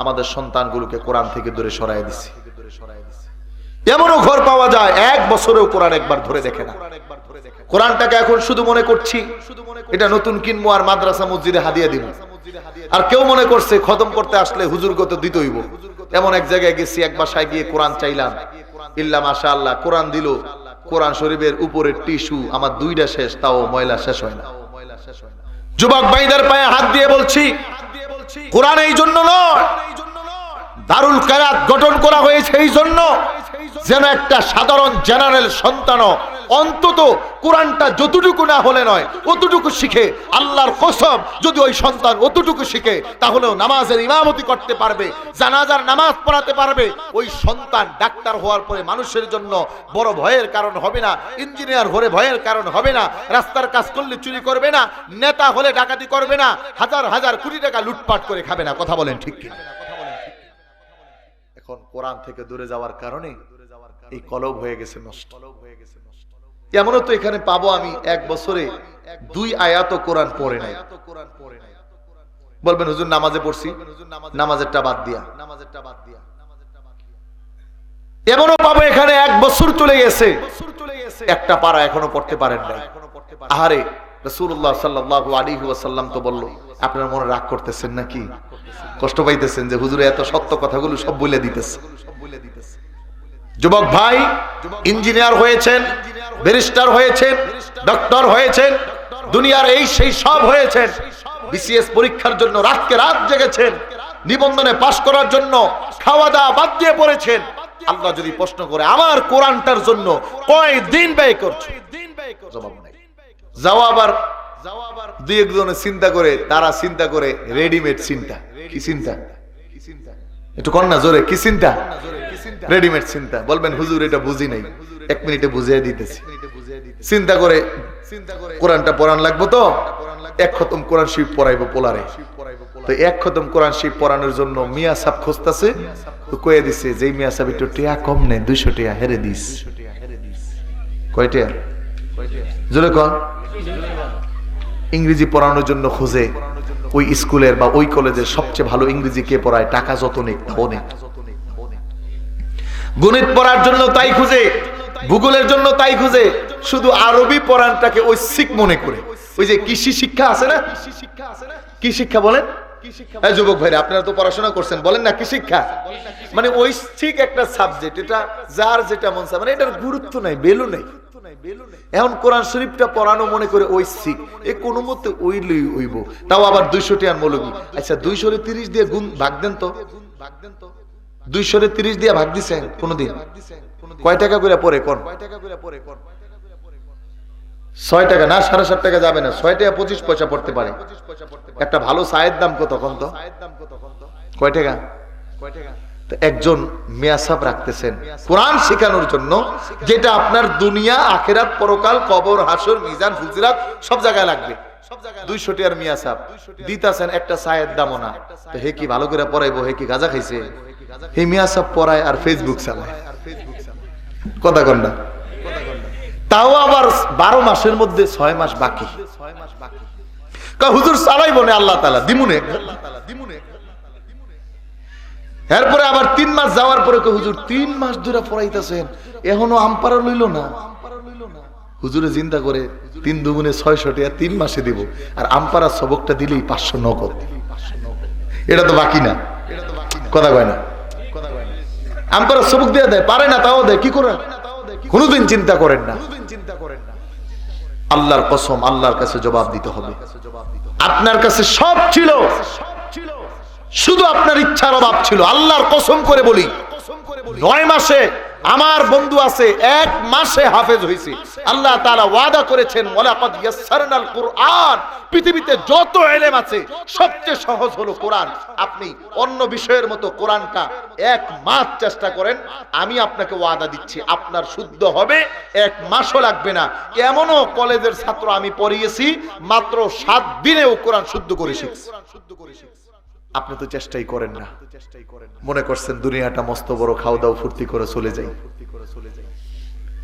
আমাদের সন্তানগুলোকে কোরআন থেকে দূরে সরায় দিচ্ছে। এমনও ঘর পাওয়া যায় 1 বছরেও কোরআন একবার ধরে দেখে না। কোরআনটাকে এখন শুধু মনে করছি এটা নতুন কিনবো আর মাদ্রাসা মসজিদে হাদিয়া দিব। আর কেউ মনে করছে খতম করতে আসলে হুজুরগত দিতইব। এমন এক জায়গায় গেছি, এক বাসায় গিয়ে কোরআন চাইলাম, ইল্লা মাশাআল্লাহ কোরআন দিল। কোরআন শরীফের উপরের টিস্যু আমার 2টা শেষ, তাও ময়লা শেষ হয় না। যুবক ভাইদের পায়ে হাত দিয়ে বলছি, কোরআন এই জন্য নয়, দারুল কিরাত গঠন করা হয়েছে এই জন্য যেন একটা সাধারণ জেনারেল সন্তানও অন্তত কোরআনটা যতটুকু না হলে নয় অতটুকু শিখে। আল্লাহর কসম, যদি ওই সন্তান অতটুকু শিখে তাহলেও নামাজের ইমামতি করতে পারবে, জানাজার নামাজ পড়াতে পারবে। ওই সন্তান ডাক্তার হওয়ার পরে মানুষের জন্য বড় ভয়ের কারণ হবে না, ইঞ্জিনিয়ার হলে ভয়ের কারণ হবে না, রাস্তার কাজ করলে চুরি করবে না, নেতা হলে ডাকাতি করবে না, হাজার হাজার কোটি টাকা লুটপাট করে খাবে না। কথা বলেন ঠিক কিনা? এখন কোরআন থেকে দূরে যাওয়ার কারণে এই কলব হয়ে গেছে নষ্ট। এমনও তো এখানে পাবো আমি এক বছরে 2 আয়াত কোরআন পড়ে নাই। বলবেন হুজুর নামাজে পড়ছি, নামাজেরটা বাদ দিয়া। এমনও পাবো এখানে এক বছর চলে গেছে, একটা পারা এখনো পড়তে পারেন নাই। আহারে, রাসূলুল্লাহ সাল্লাল্লাহু আলাইহি ওয়াসাল্লাম তো বলল, আপনারা মনে রাগ করতেছেন নাকি, কষ্ট পাইতেছেন যে হুজুরে এত সত্য কথাগুলো সব বলে দিতেছে। যুবক ভাই, ইঞ্জিনিয়ার হয়েছেন, ব্যারিস্টার হয়েছেন, ডক্টর হয়েছেন, দুনিয়ার এই সেই সব হয়েছেন, বিসিএস পরীক্ষার জন্য রাতকে রাত জেগেছেন, নিবন্ধনে পাশ করার জন্য খাওয়া দাওয়া বাদ দিয়ে পড়েছেন। আল্লাহ যদি প্রশ্ন করে আমার কোরআনটার জন্য কয় দিন ব্যয় করছো, জবাব নাই। যাও আবার দুই একজনে চিন্তা করে, তারা চিন্তা করে রেডিমেড চিন্তা। কি চিন্তা? একটু কন্যা জোরে, কি চিন্তা? রেডিমেড চিন্তা। বলবেন হুজুর এটা বুঝি নাই, 1 মিনিটে বুঝিয়ে দিতেছি। চিন্তা করে কোরআনটা পড়ান লাগবো, তো 1 খতম কোরআন শরীফ পড়াইবো পোলারে। তো 1 খতম কোরআন শরীফ পড়ানোর জন্য মিয়া সাহেব খুঁজতেছে, তো কয়ে দিছে যে মিয়া সাহেব একটু টিয়া কম নেই, 200 টাকা হেরে দিস। কয় টাকা? জোরে কন। ইংরেজি পড়ানোর জন্য খুঁজে ওই স্কুলের বা ওই কলেজের সবচেয়ে ভালো ইংরেজি কে পড়ায়, টাকা যত নেই তাও নেই। গণিত পড়ার জন্য তাই খুঁজে, ভূগোলের জন্য তাই খুঁজে, শুধু আরবি পড়ানটাকে ঐচ্ছিক মনে করে। ওই যে কৃষি শিক্ষা আছে না, কি শিক্ষা বলেন? যুবক ভাইরা, আপনারা তো পড়াশোনা করছেন, বলেন না কি শিক্ষা? মানে ঐচ্ছিক একটা সাবজেক্ট, এটা যার যেটা মন চায়, মানে এটার গুরুত্ব নাই, ভ্যালু নাই। এখন কোরআন শরীফটা পড়ানো মনে করে ঐচ্ছিক, এ কোনো মতে ওইলই হইব, তাও আবার 200 টাকার মৌলবি। আচ্ছা 230 দিয়ে গুণ ভাগ দেন তো, 230 দিয়ে ভাগ দিছেন কোনদিন? কয় টাকা করে পড়ে কোন? 6 টাকা না, 7.5 টাকা যাবে না, 6 টাকা 25 পয়সা পড়তে পারে। একটা ভালো চায়ের দাম কত কোন তো? কয় টাকা? তো একজন মিয়া সাহেব রাখতেছেন কোরআন শেখানোর জন্য, যেটা আপনার দুনিয়া আখিরাত পরকাল কবর হাসর মিজান ফুজিরাত সব জায়গায় লাগবে। 200 টাকার মিয়া সাহেব দিতাছেন, একটা চায়ের দামও না। তো হে কি ভালো করে পড়াইবো? হে কি গাঁজা খাইছে? হে মিয়া সাহেব পড়ায় আর ফেসবুক চালায়। কথা কন না? তাও আবার 12 মাসের মধ্যে 6 মাস বাকি। হুজুর চালাইবো না, আল্লাহ তাআলা দিমুনে। এরপরে আবার 3 মাস যাওয়ার পরে হুজুর 3 মাস ধরে পড়াইতেছেন, এখনো আমপারা লইল না। হুজুরে চিন্তা করে 3 দুগুণে 600 টাকা 3 মাসে দিব, আর আমপারা সবকটা দিলেই 500 নগদ। এটা তো বাকি না, কথা কয় না? আমপারা সবক দিয়ে দেয়, পারে না তাও দেয়, কি করে? কোনদিন চিন্তা করেন না। আল্লাহর কসম, আল্লাহর কাছে জবাব দিতে হবে। আপনার কাছে সব ছিল, শুধু আপনার ইচ্ছার অভাব ছিল। আল্লাহর কসম করে বলি, 9 মাসে আমার বন্ধু আছে 1 মাসে হাফেজ হয়েছে। আল্লাহ তাআলা ওয়াদা করেছেন, ওয়ালাকাদ ইয়াসসারনাল কুরআন। পৃথিবীতে যত ইলম আছে সবচেয়ে সহজ হলো কোরআন। আপনি অন্য বিষয়ের মতো কোরআনটা 1 মাস চেষ্টা করেন, আমি আপনাকে ওয়াদা দিচ্ছি আপনার শুদ্ধ হবে, 1 মাসও লাগবে না। এমনও কলেজের ছাত্র আমি পড়িয়েছি, মাত্র 7 দিনেও কোরআন শুদ্ধ করে শিখছে। আপনি তো চেষ্টাই করেন না, মনে করছেন দুনিয়াটা মস্ত বড়, খাও দাও ফুর্তি করে চলে যাই।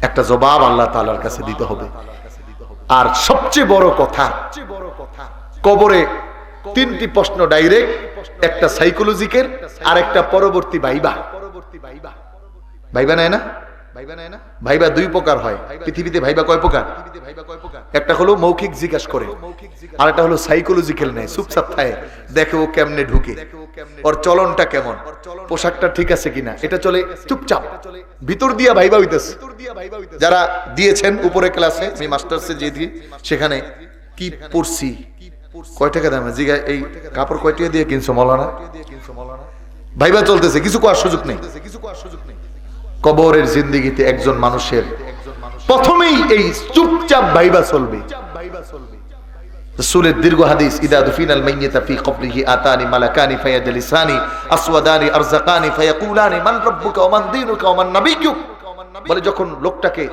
একটা জবাব আল্লাহ তাআলার কাছে দিতে হবে। আর সবচেয়ে বড় কথা, কবরে 3টি প্রশ্ন ডাইরেক্ট, একটা সাইকোলজিক্যাল, আর একটা পরবর্তী ভাইবা। ভাইবা নেয় না? ভাইবা 2 প্রকার হয় পৃথিবীতে। ভাইবা কয় প্রকার? একটা হলো মৌখিক জিজ্ঞাসা করে, আর একটা হলো সাইকোলজিক্যাল নেয়, চুপচাপ থাকে, দেখে ও কেমনে ঢুকে, ওর চলনটা কেমন, পোশাকটা ঠিক আছে কিনা, এটা চলে চুপচাপ। ভিতর দিয়া ভাইবা হইতেছে। যারা দিয়েছেন উপরে ক্লাসে, আমি মাস্টার্সে যেদি, সেখানে কি পড়ছি, কয় টাকা দাম, জিগা এই কাপড় কয় টাকা দিয়ে কিনছো মৌলানা, ভাইবা চলতেছে, কিছু কোয়ার সুযোগ নেই। কবরের জিন্দেগিতে একজন মানুষের প্রথমেই এই চুপচাপ ভাইবা চলবে। রাসূলের দীর্ঘ হাদিস, ইদা দুফিনাল মাইয়িতা ফি কবরিহি আতানি মালাকানি ফায়াজলিসানি আসওয়াদানি আরযাকানি ফায়াকুলানি মান রাব্বুকা ওয়া মান দীনুকা ওয়া মান নাবিয়্যুক। বলে যখন লোকটাকে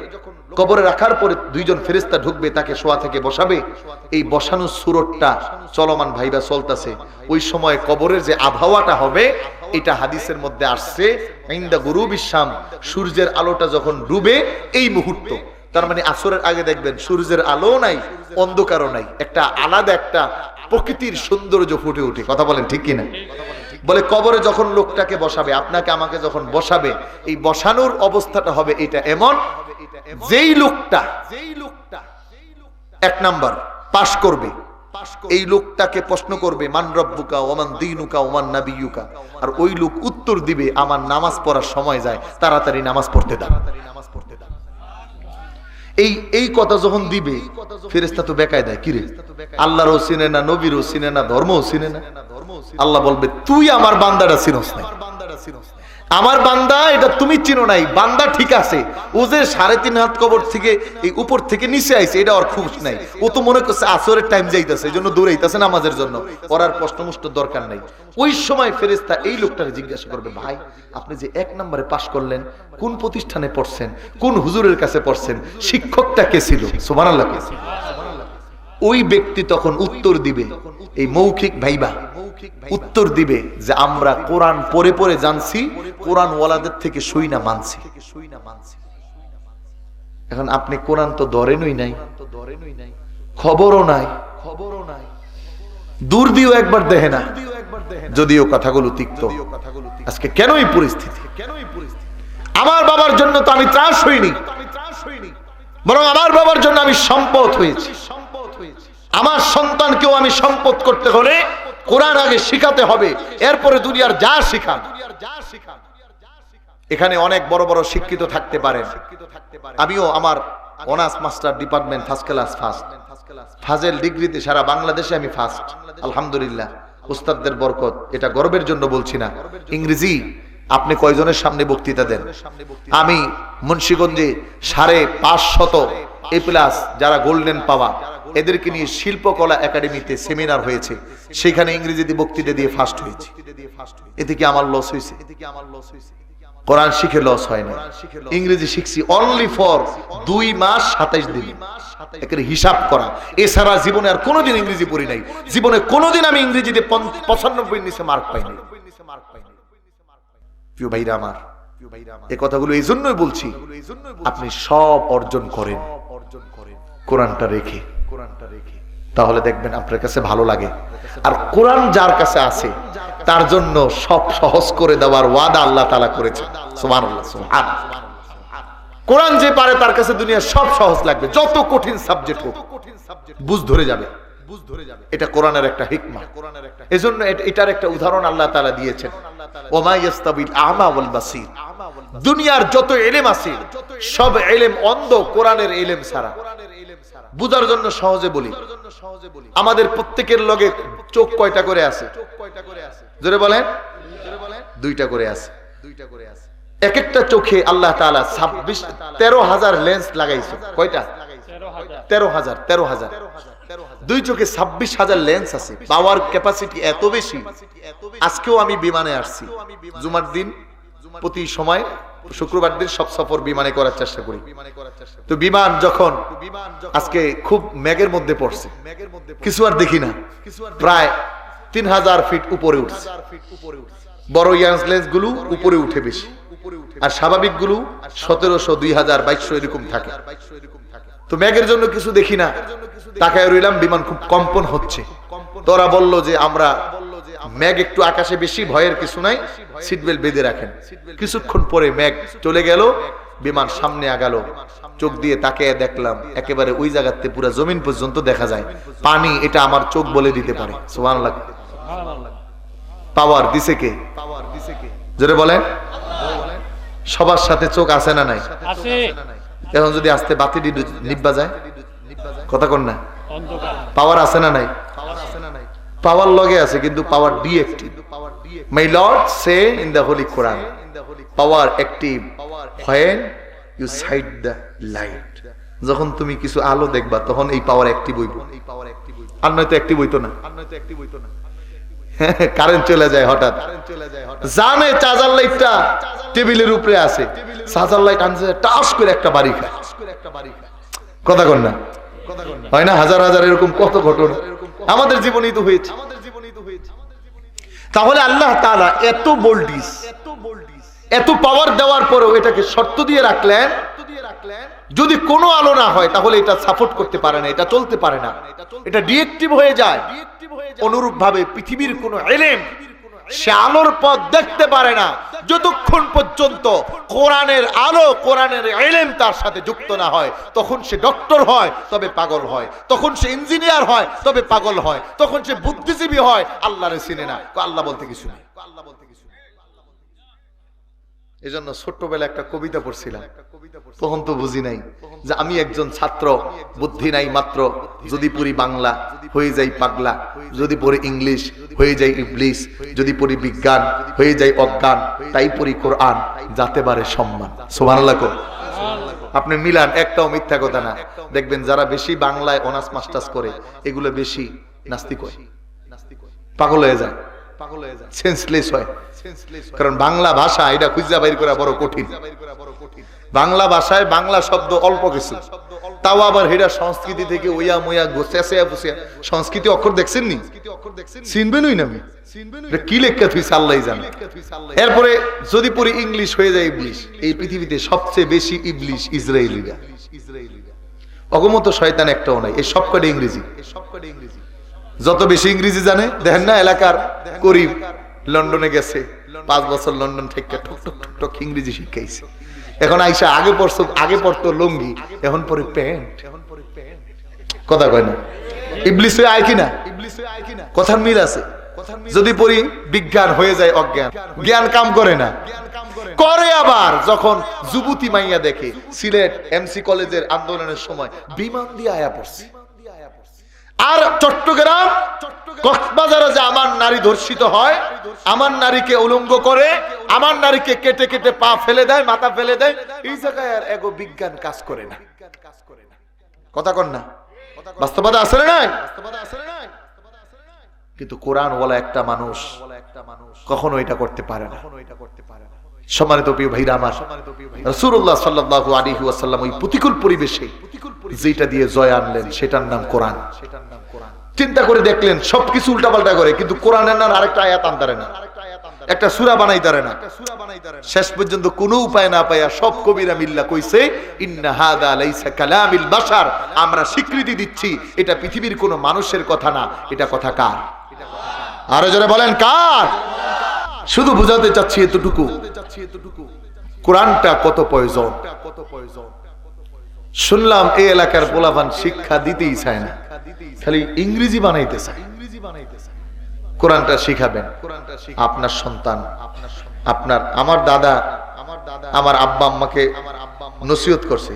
কবরে রাখার পরে 2 জন ফেরেশতা ঢুকবে, তাকে শোয়া থেকে বসাবে, এই বসানোর সুরতটা চলমান ভাইবা চলতেছে। ওই সময় কবরের যে আবহাওয়াটা হবে, এটা হাদিসের মধ্যে আসছে, ইনদা গুরুবিশ শাম, সূর্যের আলোটা যখন ডুবে এই মুহূর্ত, তার মানে আসরের আগে দেখবেন সূর্যের আলো নাই, অন্ধকারও নাই, একটা আলাদা একটা প্রকৃতির সৌন্দর্য ফুটে ওঠে। কথা বলেন ঠিক কিনা? বলে কবরে যখন লোকটাকে বসাবে, আপনাকে আমাকে যখন বসাবে, এই বসানোর অবস্থাটা হবে এটা এমন, যেই লোকটা এক নাম্বার পাশ করবে, এই লোকটাকে প্রশ্ন করবে মান রব্বুকা ওমান দীনুকা ওমান নাবিয়ুকা, আর ওই লোক উত্তর দিবে আমার নামাজ পড়ার সময় যায়, তাড়াতাড়ি নামাজ পড়তে দাও। এই কথা যখন দিবে, ফেরেশতা তো বেকায় দেয়, কিরে আল্লাহরও চিনে না, নবীরও চিনে না, ধর্মও চিনে না। আল্লাহ বলবে তুই আমার বান্দাটা চিনোস না, আমার বান্দা এটা তুমি চিনো নাই। বান্দা ঠিক আছে, ও যে 3.5 হাত কবর থেকে এই উপর থেকে নিচে আইছে, এটা ওর খুশ নাই। ও তো মনে করছে আসরের টাইম যাইতেছে, এই জন্য দৌড়াইতেছে নামাজের জন্য, পড়ার প্রশ্নমুষ্ট দরকার নাই। ওই সময় ফেরেশতা এই লোকটাকে জিজ্ঞাসা করবে, ভাই আপনি যে 1 নম্বরে পাশ করলেন, কোন প্রতিষ্ঠানে পড়ছেন, কোন হুজুরের কাছে পড়ছেন, শিক্ষকটা কে ছিল? সুবহানাল্লাহ। ওই ব্যক্তি তখন উত্তর দিবে, এই মৌখিক ভাইবা উত্তর দিবে যে আমরা কোরআন পড়ে পড়ে জানছি, কোরআন ওয়ালাদের থেকে শুইনা মানছি। এখন আপনি কোরআন তো ধরেনই নাই, খবরও নাই, দূর দিয়েও একবার দেখে না, যদিও কথাগুলো তিক্ত। আজকে কেন এই পরিস্থিতি? আমার বাবার জন্য তো আমি ত্রাস হইনি, বরং আমার বাবার জন্য আমি সম্পদ হয়েছি। আমার সন্তানকেও আমি সম্পদ করতে হলে কোরআন আগে শিখাতে হবে, এরপরে দুনিয়ার যা শিখান। এখানে অনেক বড় বড় শিক্ষিত থাকতে পারেন, আমিও আমার honours master department first class first, Fazil ডিগ্রিতে সারা বাংলাদেশে আমি ফার্স্ট, আলহামদুলিল্লাহ, উস্তাদদের বরকত। এটা গর্বের জন্য বলছি না। ইংরেজি আপনি কয়জনের সামনে বক্তৃতা দেন? আমি মুন্সিগঞ্জে 550 A+ যারা গোল্ডেন পাওয়া, এদেরকে নিয়ে শিল্পকলা একাডেমিতে সেমিনার হয়েছে, সেখানে ইংরেজিতে বক্তৃতা দিয়ে ফার্স্ট হয়েছে। এতে কি আমার লস হয়েছে? কোরআন শিখে লস হয় না। ইংরেজি শিখছি অনলি ফর 2 মাস 27 দিন, একের হিসাব করা। এছাড়া জীবনে আর কোনোদিন ইংরেজি পড়ি নাই। জীবনে কোনোদিন আমি ইংরেজিতে 95 এর নিচে মার্ক পাইনি। প্রিয় ভাইরা আমার, এই কথাগুলো এই জন্যই বলছি, আপনি সব অর্জন করেন কোরআনটা রেখে, তাহলে দেখবেন আপনার কাছে ভালো লাগে। আর কোরআন যার কাছে আছে তার জন্য সব সহজ করে দেওয়ার ওয়াদা আল্লাহ তাআলা করেছেন। সুবহানাল্লাহ, সুবহানাল্লাহ। কোরআন যে পারে তার কাছে দুনিয়ার সব সহজ লাগবে, যত কঠিন সাবজেক্ট হোক বুঝ ধরে যাবে। এটা কোরআনের একটা হিকমা। এজন্য এটার একটা উদাহরণ আল্লাহ তাআলা দিয়েছেন, ওমা ইয়াস্তাবিল আ'মা ওয়াল বাসীর। দুনিয়ার যত ইলম আছে সব ইলম অন্ধ, কোরআনের ইলম ছাড়া। বুঝার জন্য সহজে বলি, আমাদের প্রত্যেকের লগে চোখ কয়টা করে আছে? জোরে বলেন। 2টা করে আছে। এক একটা চোখে আল্লাহ তাআলা 13,000 লেন্স লাগাইছে। কয়টা? 13,000। 2 চোখে 26,000 লেন্স আছে। পাওয়ার ক্যাপাসিটি এত বেশি। আজকেও আমি বিমানে আসছি, জুমার দিন প্রতি সময় শুক্রবার দিন সব সফর বিমানে করার চেষ্টা করি। তো বিমান যখন আজকে খুব মেঘের মধ্যে পড়ছে, কিছু আর দেখি না, প্রায় 3000 ফিট উপরে উঠছে। বড় এয়ারলাইন্স গুলো উপরে উঠে বেশি, আর স্বাভাবিক গুলো 1700, 2000, 2200 এরকম থাকে। তো মেঘের জন্য কিছু দেখি না, তাকায় রইলাম, বিমান খুব কম্পন হচ্ছে। তোরা বলল যে আমরা মেঘ একটু আকাশে বেশি, ভয়ের কিছু নাই, সিট বেল্ট বেঁধে রাখেন। কিছুক্ষণ পরে মেঘ চলে গেল, বিমান সামনে আগালো। চোখ দিয়ে তাকিয়ে দেখলাম একেবারে ওই জায়গাতে পুরো জমিন পর্যন্ত দেখা যায় পানি। এটা আমার চোখ বলে দিতে পারে। সুবহানাল্লাহ। পাওয়ার দিছে কে? জোরে বলেন। সবার সাথে চোখ আছে না নাই? এখন যদি আস্তে বাতি নিব্বা যায়, কথা কন না, পাওয়ার আছে না নাই? পাওয়ার লগে আছে, কিন্তু power deactive. My lord say in the holy Quran, power active when you sight the light। যখন তুমি কিছু আলো দেখবা তখন এই পাওয়ার অ্যাক্টিভ হইব, আর নয়তো অ্যাক্টিভ হইতো না। কারেন্ট চলে যায় হঠাৎ, জানে চার্জার লাইটটা টেবিলের উপরে আছে, চার্জার লাইট আনছে টাস করে একটা বাড়ি খায়। কথা কন না, হয় না? হাজার হাজার এরকম কত ঘটনা আমাদের জীবনেই তো হয়েছে। তাহলে আল্লাহ তাআলা এত বোল্ডিস, এত পাওয়ার দেওয়ার পরেও এটাকে শর্ত দিয়ে রাখলেন যদি কোনো আলো না হয় তাহলে এটা সাপোর্ট করতে পারে না, এটা চলতে পারে না, এটা ডিএক্টিভ হয়ে যায়। অনুরূপ ভাবে পৃথিবীর কোনো ইলম সে আলোর পথ দেখতে পারে না যতক্ষণ পর্যন্ত কোরআনের আলো, কোরআনের ইলম তার সাথে যুক্ত না হয়। তখন সে ডক্টর হয় তবে পাগল হয়, তখন সে ইঞ্জিনিয়ার হয় তবে পাগল হয়, তখন সে বুদ্ধিজীবী হয়, আল্লাহরে চিনে না। আল্লাহ বলতে কিছু নেই। এজন্য ছোট্টবেলা একটা কবিতা পড়ছিলাম, তখন তো বুঝি নাই যে আমি একজন ছাত্র, বুদ্ধি নাই মাত্র, যদি পড়ি বাংলা হয়ে যাই পাগলা, যদি পড়ি ইংলিশ হয়ে যাই ইবলিস, যদি পড়ি বিজ্ঞান হয়ে যাই অজ্ঞান, তাই পড়ি কোরআন যাতে পারে সম্মান। সুবহানাল্লাহ। আপনি মিলান, একটাও মিথ্যা কথা না। দেখবেন যারা বেশি বাংলায় অনার্স মাস্টার্স করে এগুলো বেশি নাস্তিক হয়, পাগল হয়ে যায়, সেন্সলেস হয়। কারণ বাংলা ভাষা এটা খুঁজা বাইর করা বড় কঠিন। বাংলা ভাষায় বাংলা শব্দ অল্প কিছু, তাও আবার হেডা সংস্কৃতি থেকে ওয়া মুয়া গোসেয়া ফুসিয়া সংস্কৃতি অক্ষর দেখছেন নি? চিনবেনই না, আমি কি লেখা তুইছে আল্লাহই জানে। এরপরে যদি পড়ি ইংলিশ হয়ে যায় ইবলিশ। এই পৃথিবীতে সবচেয়ে বেশি ইবলিশ ইসরায়েলিরা, অগমত শয়তান একটাও নাই। এই সবকটা ইংরেজি, যত বেশি ইংরেজি জানে। দেখেন না এলাকার করিম লন্ডনে গেছে, 5 বছর লন্ডন থেকে ঠক ঠক ঠক ঠক ইংরেজি শিখাইছে। এখন আইসা আগে পড়তো লুঙ্গি, এখন পরে প্যান্ট। কথা কয় না? ইবলিস হয়ে আয় কিনা? কথার মিল আছে। যদি পড়ি বিজ্ঞান হয়ে যায় অজ্ঞান, জ্ঞান কাম করে না, করে আবার যখন যুবতী মাইয়া দেখে। সিলেট এমসি কলেজের আন্দোলনের সময় বিমান দিয়ে আয়া পড়ছে। আর চট্টগ্রাম কক্সবাজারে যে আমার নারী ধর্ষিত হয়, আমার নারীকে উলঙ্গ করে, আমার নারীকে কেটে কেটে পা ফেলে দেয়, মাথা ফেলে দেয়, এই জায়গায় আর এগো বিজ্ঞান কাজ করে না। কথা কন না? বাস্তবতা আছে না নাই? কিন্তু কোরআন ওয়ালা একটা মানুষ কখনো এটা করতে পারে না। সম্মানিত প্রিয় ভাইরা আমার, রাসূলুল্লাহ সাল্লাল্লাহু আলাইহি ওয়াসাল্লাম ওই প্রতিকূল পরিবেশে যেটা দিয়ে জয় আনলেন সেটার নাম কোরআন। চিন্তা করে দেখলেন সবকিছু উল্টাপাল্টা করে, কিন্তু কোরআনের নাম আরেকটা আয়াত আনতারে না, একটা সূরা বানাইতারে না। শেষ পর্যন্ত কোনো উপায় না পাইয়া সব কবিরা মিল্লা কইছে ইন্না হাযা লাইসা কালামিল বাশার। আমরা স্বীকৃতি দিচ্ছি এটা পৃথিবীর কোনো মানুষের কথা না, এটা কথা কার? আরো জোরে বলেন কার? শুধু বুঝাতে চাচ্ছি এতটুকু, কোরআনটা কত প্রয়োজন। শুনলাম এই এলাকার পোলাপান শিক্ষা দিতেই চায় না, খালি ইংরেজি বানাইতে চায়। কোরআনটা শিখাবেন আপনার সন্তান, আপনার। আমার দাদা আমার আব্বা আম্মাকে নসিহত করছে।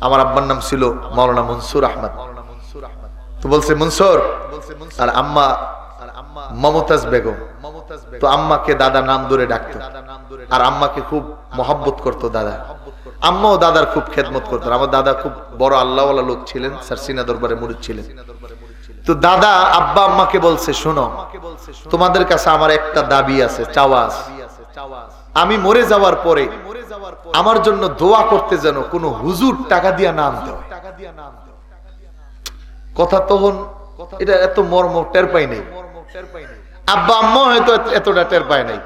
আমার আব্বার নাম ছিল মাওলানা মনসুর আহমদ। তো বলছে মনসুর, আর আম্মা মমতাজ বেগম। তো আম্মাকে দাদা নাম ধরে ডাকতো, আর আম্মাকে খুব মহব্বত করতো দাদা। আম্মাও দাদার খুব খেদমত করতেন। আমার দাদা খুব বড় আল্লাহওয়ালা লোক ছিলেন, সারসিনা দরবারে মুরিদ ছিলেন। তো দাদা আব্বা আম্মাকে বলছে, শোনো, তোমাদের কাছে আমার একটা দাবি আছে, চাওয়া আছে। আমি মরে যাওয়ার পরে আমার জন্য দোয়া করতে যেন কোনো হুজুর টাকা দিয়া নাম দেয়। কথা তখন এটা এত মর্ম টের পাই নাই, আব্বা আম্মা হয়তো এতটা টের পায় নাই,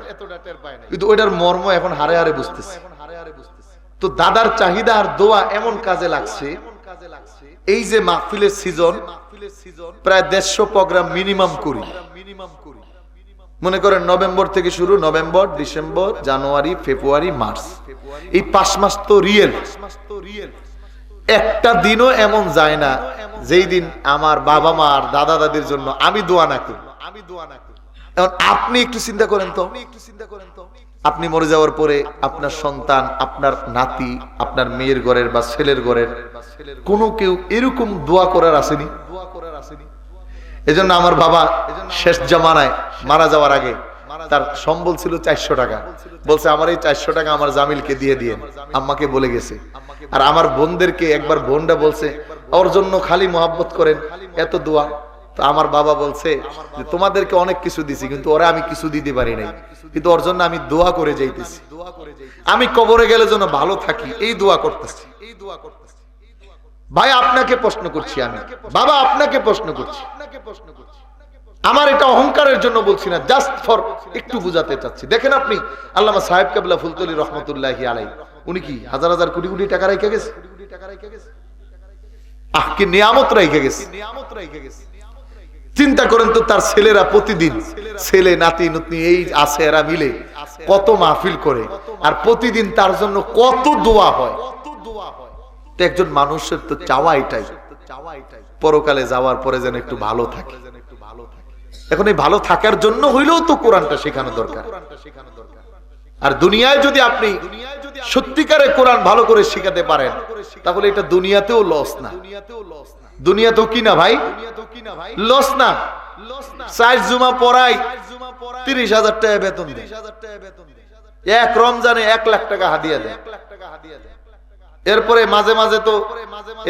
কিন্তু ওইটার মর্ম এখন হারে হারে বুঝতেছে। তো দাদার চাহিদা আর দোয়া এমন কাজে লাগছে, এই যে মাহফিলের সিজন প্রায় 150 প্রোগ্রাম মিনিমাম করি। মনে করেন নভেম্বর থেকে শুরু, নভেম্বর, ডিসেম্বর, জানুয়ারি, ফেব্রুয়ারি, মার্চ, এই 5 মাস তো রিয়েল। একটা দিনও এমন যায় না যেই দিন আমার বাবা মা আর দাদা দাদির জন্য আমি দোয়া না করি। এখন আপনি একটু চিন্তা করেন তো, আপনি মরে যাওয়ার পরে আপনার সন্তান, আপনার নাতি, আপনার মেয়ের ঘরের বা ছেলের ঘরের কোনো কেউ এরকম দোয়া করার আসেনি? এজন্য আমার বাবা শেষ জামানায় মারা যাওয়ার আগে তার সম্বল ছিল 400 টাকা। বলছে আমার এই 400 টাকা আমার জামিলকে দিয়ে দিয়ে, আম্মাকে বলে গেছে। আর আমার বোনদেরকে একবার বোনটা বলছে ওর জন্য খালি মহব্বত করেন, এত দোয়া। তো আমার বাবা বলছে যে তোমাদেরকে অনেক কিছু দিছি, কিন্তু ওরা আমি কিছু দিতে পারি নাই, কিন্তু ওর জন্য আমি দোয়া করে যাইতেছি, আমি কবরে গেলে যেন ভালো থাকি, এই দোয়া করতেছি। ভাই আপনাকে প্রশ্ন করছি, আমি বাবা আপনাকে প্রশ্ন করছি, আমার এটা অহংকারের জন্য বলছি না, জাস্ট ফর একটু বুঝাতে চাচ্ছি। দেখেন আপনি আল্লামা সাহেব কেবলা ফুলতলি রহমতুল্লাহি আলাইহি, উনি কি হাজার হাজার কোটি কোটি টাকা রেখে গেছে? কি নিয়ামত রাইখে গেছে। চিন্তা করেন তো, তার ছেলেরা প্রতিদিন, ছেলে নাতি নাতনি এই আছে, এরা মিলে কত মাহফিল করে, আর প্রতিদিন তার জন্য কত দোয়া হয়। তো একজন মানুষের তো চাওয়া এটাই, পরকালে যাওয়ার পরে যেন একটু ভালো থাকে। এখন এই ভালো থাকার জন্য হইলেও তো কোরআনটা শেখানো দরকার। আর দুনিয়ায় যদি আপনি সত্যিকারে কোরআন ভালো করে শিখাতে পারেন, তাহলে এটা দুনিয়াতেও লস না, দুনিয়াতেও কি না ভাই, লস না। 4 জুমা পড়াই 30,000 টাকা বেতন দেয়, এক রমজানে 1 লাখ টাকা হাদিয়া দেয়। এরপরে মাঝে মাঝে তো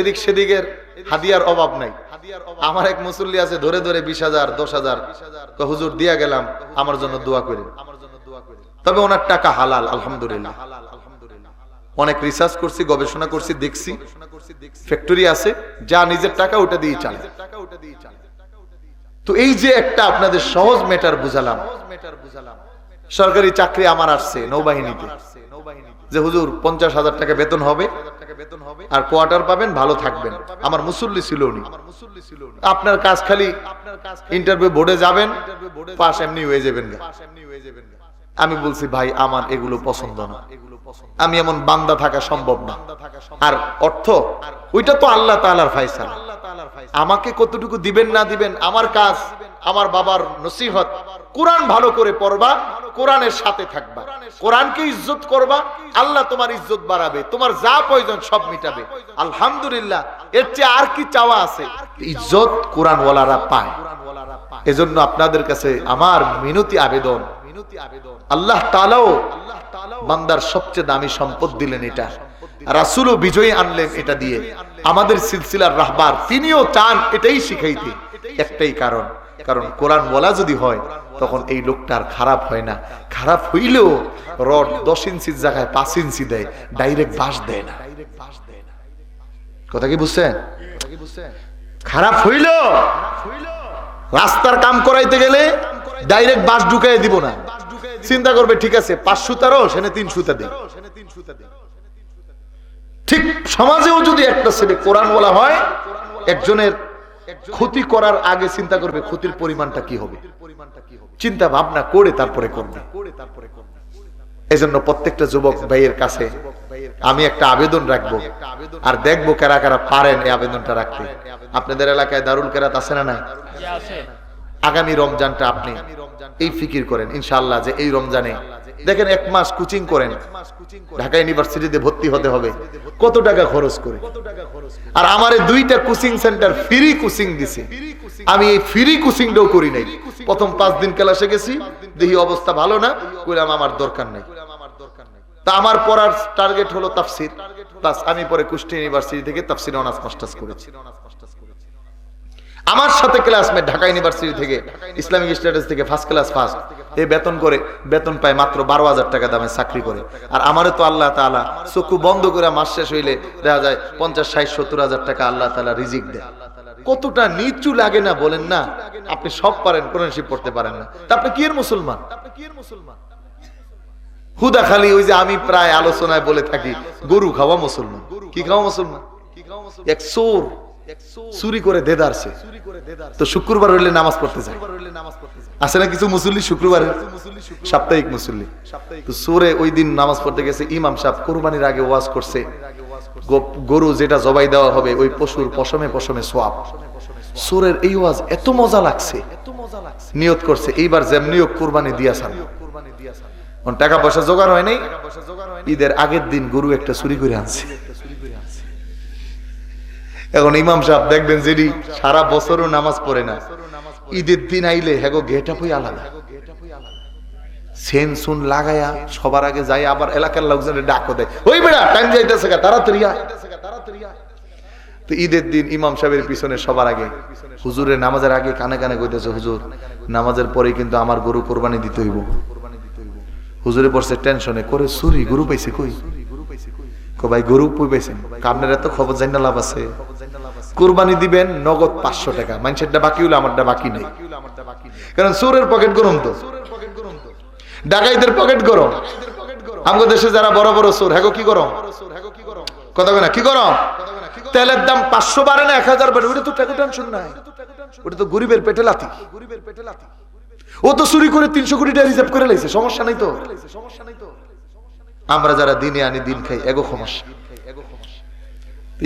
এদিক সেদিকের হাদিয়ার অভাব নাই। আমার এক মুসল্লি আছে, ধরে ধরে 20,000 10,000 হুজুর দিয়া গেলাম, আমার জন্য দোয়া করেন। তবে ওনার টাকা হালাল, আলহামদুলিল্লাহ। অনেক রিসার্চ করছি, গবেষণা করছি, দেখছি ফ্যাক্টরি আছে, যা নিজের টাকা ওটা দিয়ে চালায়। তো এই যে একটা আপনাদের সহজ ম্যাটার বুঝালাম, সরকারি চাকরি আমার আসছে নৌবাহিনীতে, যে হুজুর 50,000 টাকা বেতন হবে আর কোয়ার্টার পাবেন, ভালো থাকবেন। আমার মুসল্লি ছিল উনি, আপনার কাজ খালি ইন্টারভিউ বোর্ডে যাবেন, পাস এমনি হয়ে যাবেন। আমি বলছি ভাই আমার এগুলো পছন্দ না, আমি এমন বান্দা থাকা সম্ভব না। আর অর্থ ওইটা তো আল্লাহ তাআলার ফয়সালা, আমাকে কতটুকু দিবেন না দিবেন আমার কাজ, আমার বাবার নসিহত, কোরআন ভালো করে পড়বা, কোরআনের সাথে থাকবা, কোরআনকে ইজ্জত করবা, আল্লাহ তোমার ইজ্জত বাড়াবে, তোমার যা প্রয়োজন সব মিটাবে। আলহামদুলিল্লাহ, এর চেয়ে আর কি চাওয়া আছে? ইজ্জত কোরআনওয়ালারা পায়। এজন্য আপনাদের কাছে আমার মিনতি আবেদন, আল্লাহ তাআলাও বান্দার সবচেয়ে দামি সম্পদ দিলেন এটা, রাসূলও বিজয়ী আনলেন এটা দিয়ে। আমাদের সিলসিলার রাহবার তিনিও চান এটাই শিখাইতে, একটাই কারণ, কারণ কোরআন ওয়ালা যদি হয় তখন এই লোকটার খারাপ হয় না। খারাপ হইলেও রড 10 ইঞ্চির জায়গায় 5 ইঞ্চি দেয়, ডাইরেক্ট বাঁশ দেয় না। কথা কি বুঝছেন? খারাপ হইলেও রাস্তার কাম করাইতে গেলে ডাইরেক্ট বাঁশ ঢুকাই দিব না, চিন্তা করবে ঠিক আছে 5 সুতারও সেনে 3 সুতা দেয়। ঠিক সমাজেও যদি একটা ছেলে কোরআন ওয়ালা হয়, একজনের ক্ষতি করার আগে চিন্তা করবে ক্ষতির পরিমাণটা কি হবে, চিন্তা ভাবনা করে তারপরে করবে। এজন্য প্রত্যেকটা যুবক ভাইয়ের কাছে আমি একটা আবেদন রাখবো, আর দেখবো কারা কারা পারেন এই আবেদনটা রাখতে। আপনাদের এলাকায় দারুল কেরাত আছে না নাই? আগামী রমজানটা আপনি এই ফিকির করেন ইনশাআল্লাহ, যে এই রমজানে দেখেন 1 মাস কোচিং করেন, ঢাকা ইউনিভার্সিটিতে ভর্তি হতে হবে, কত টাকা খরচ করে। আর আমারে 2টা কোচিং সেন্টার ফ্রি কোচিং দিছে, আমি এই ফ্রি কোচিংটাও করি নাই। প্রথম 5 দিন ক্লাসে গেছি, দেখি অবস্থা ভালো না, কইলাম আমার দরকার নাই। তা আমার পড়ার টার্গেট হলো তাফসীর, প্লাস আমি পরে কুষ্টিয়া ইউনিভার্সিটি থেকে তাফসীরে অনার্স মাস্টার্স করেছি। আমার সাথে ক্লাসমেট ঢাকা ইউনিভার্সিটি থেকে ইসলামিক স্ট্যাটাস থেকে ফার্স্ট ক্লাস ফার্স্ট, এই বেতন করে বেতন পায় মাত্র 12,000 টাকা দামে চাকরি করে। আর আমারে তো আল্লাহ তাআলা চক্ষু বন্ধ করে মাস শেষ হইলে দেখা যায় 50, 60, 70,000 টাকা আল্লাহ তাআলা রিজিক দেয়। কতটা নিচু লাগে না বলেন না? আপনি সব পারেন, কোরআন শরীফ পড়তে পারেন না, তা আপনি কি এর মুসলমান? হুদা খালি ওই যে আমি প্রায় আলোচনায় বলে থাকি, গরু খাওয়া মুসলমান। কি খাওয়া মুসলমান? এক চোর চুরি করে দেদারছে, তো শুক্রবার হইলে নামাজ পড়তে যায়। আছে না কিছু মুসল্লি শুক্রবারে সাপ্তাহিক মুসল্লি, তো চোরে ওই দিন নামাজ পড়তে গেছে। ইমাম সাহেব কুরবানির আগে ওয়াজ করছে, গরু যেটা জবাই দেওয়া হবে ওই পশুর পশমে পশমে সোয়াব। চোরের এই ওয়াজ এত মজা লাগছে, নিয়ত করছে এইবার যেমনি হোক কুরবানি দিয়া ছাড়বো। টাকা পয়সা জোগাড় হয় নাই, ঈদের আগের দিন গরু একটা চুরি করে আনছে। এখন ইমাম সাহেব দেখবেন যেটি সারা বছরও নামাজ পড়ে না, ঈদের দিন আইলে হ্যাগো গেটআপই আলাদা, সেন সুন লাগায়া সবার আগে যায়, আবার এলাকার লোকজনের ডাকও দেয়, ওই বেড়া টাইম যাইতেছে তাড়াতাড়ি আয়। তো ঈদের দিন ইমাম সাহেবের পিছনে সবার আগে হুজুরের নামাজের আগে কানে কানে কইতেছে, হুজুর নামাজের পরে কিন্তু আমার গরু কোরবানি দিতে হইব। হুজুরে পড়ছে টেনশনে করে, চুরি গরু পাইছে কই? ভাই গরু পাইছেন, আপনার এত খবর জানি না লাভ আছে। কুরবানি দিবেন নগদ 500 টাকা, মানুষেরটা বাকি হলো আমারটা বাকি নাই, কারণ চোরের পকেট গরম, তো ডাকাইদের পকেট গরম। আমাদের দেশে যারা বড় বড় চোর, হ্যাগো কি গরম? কথা বলে না, কি গরম? তেলের দাম 500 বাড়ে না 1000 বাড়ে, ওটা তো টাকা টেনশন নাই, ওটা তো গরিবের পেটে লাথি। ও তো চুরি করে 300 কোটি টাকা রিজার্ভ করে লাইছে, সমস্যা নাই তো। আমরা যারা দিনে আনি দিন খাই, এগো সমস্যা।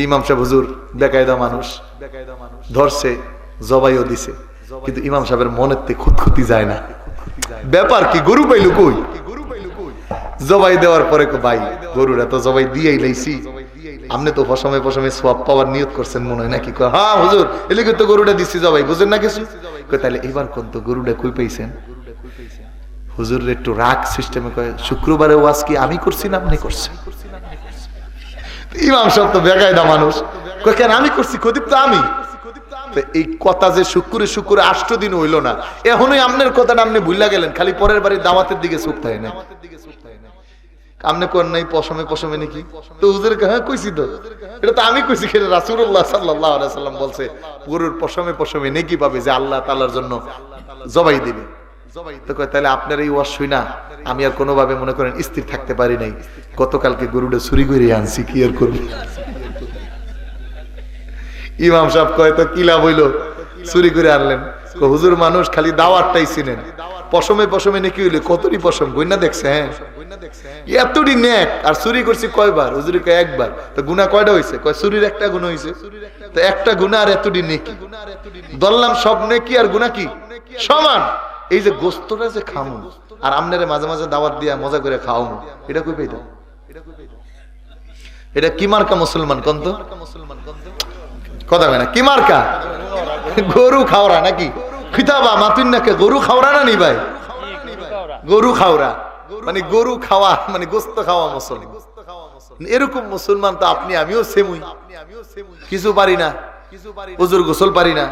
ইমাম সাহেব হুজুর বেকায়দা মানুষ, ধরছে জবাইও দিছে, কিন্তু ইমাম সাহেবের মনের তে খুঁতখুতি যায় না। ব্যাপার কি, গরু পাইলো কই? জবাই দেওয়ার পরে ভাই গরুরা তো জবাই দিয়েই লাইছি, আপনি তো পশমে পশমে সোয়াব পাওয়ার নিয়ত করছেন মনে হয় নাকি? হ্যাঁ হুজুর, এলিগে তো গরুটা দিচ্ছি জবাই, বুঝেন না কিছু? তাহলে এবার কোন তো গরুটা কই পাইছেন? হুজুর একটু রাগ সিস্টেমে কয়, শুক্রবারে ওয়াজ কি আমি করছি না আপনি করছেন? ইমাম সাহেব তো বেকায়দা মানুষ, কয় কেন আমি করছি? কদিপ তো আমি। এই কথা যে শুক্রে শুক্রে 8 দিন হইল না, এখনই আপনার কথাটা আপনি ভুলা গেলেন, খালি পরের বাড়ির দাওয়াতের দিকে চোখ থাকে না। আপনি কোন নাই পশমে পশমে নাকি? তো হুজুর হ্যাঁ কইছি তো, এটা তো আমি কইছি। রাসূলুল্লাহ সাল্লাল্লাহু আলাইহি ওয়াসাল্লাম বলছে গরুর পশমে পশমে নেকি পাবে যে আল্লাহ তাআলার জন্য জবাই দিবে। তো কয় তাহলে আপনার এই ওয়াজ শুনা আমি আর কোনোভাবে মনে করেন স্থির থাকতে পারি নাই, গতকালকে গরুটা চুরি করে আনছি, কি আর করব? ইমাম সাহেব কয় তো কি লাভ হইলো, চুরি করে আনলেন? হুজুর মানুষ খালি দাওয়াতটাই চিনেন, পশমে পশমে নাকি হইলে কতটি পশম গইনা দেখছে? হ্যাঁ এতটি নেক, আর চুরি করছি কয়বার? হুজুরি কয় একবার। তো গুনাহ কয়টা হইছে? কয় চুরির একটা গুনাহ হইছে। তো একটা গুনাহ আর এতটি নেকি, ধরলাম সব নেকি আর গুনাহ কি সমান। এই যে গোস্তটা যে খামু আর আমনেরে মাঝে মাঝে দাওয়াত দিয়া মজা করে খাওয়ামু, এটা কই পাইতাম? এটা কি মার্কা মুসলমান কোন তো? কথা কয় না, কি মার্কা? গরু খাওরা নাকি? খিতাবা মাতুন নাকি গরু খাওরা না নি ভাই? গরু খাওরা মানে গরু খাওয়া, মানে গোস্ত খাওয়া মুসলমান। এরকম মুসলমান তো আপনি আমিও সেমই, কিছু পারি না, হুজুর গোসল পারি না,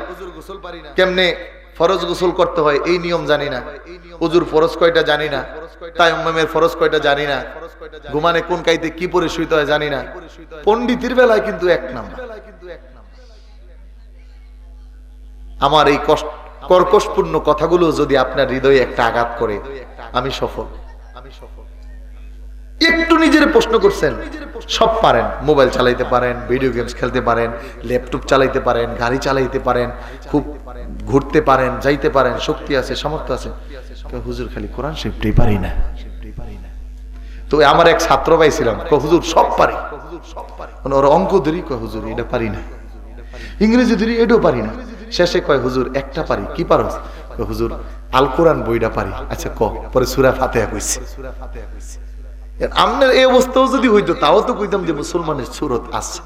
কেমনে ফরজ গোসল করতে হয় এই নিয়ম জানি না, হুজুর ফরজ কয়টা জানি না, তায়াম্মুমের ফরজ কয়টা জানি না, ঘুমানে কোন কাইতে কি পরে শুইতে হয় জানি না। পণ্ডিতের বেলায় কিন্তু এক নাম্বার। আমার এই কর্কশপূর্ণ কথাগুলো যদি আপনার হৃদয়ে একটা আঘাত করে, আমি সফল। একটু নিজের প্রশ্ন করছেন, সব পারেন, মোবাইল চালাইতে পারেন, ভিডিও গেমস খেলতে পারেন, ল্যাপটপ চালাইতে পারেন, গাড়ি চালাইতে পারেন, খুব ঘুরতে পারেন, যাইতে পারেন, শক্তি আছে, সামর্থ্য আছে, হুজুর খালি কোরআন শরীফটাই পারি না। তো আমার এক ছাত্র পাইছিলাম, হুজুর সব পারি, ওর অঙ্ক ধরি, হুজুর এটা পারি না, ইংরেজি ধরি এটাও পারি না, শেষে কয় হুজুর একটা পারি। কি পারো? হুজুর আল কোরআন বইটা পারি। আচ্ছা ক, পরে সূরা ফাতিহা কইছি। আপনার এই অবস্থাও যদি হইতো তাও তো কইতাম যে মুসলমানের সূরত আছে,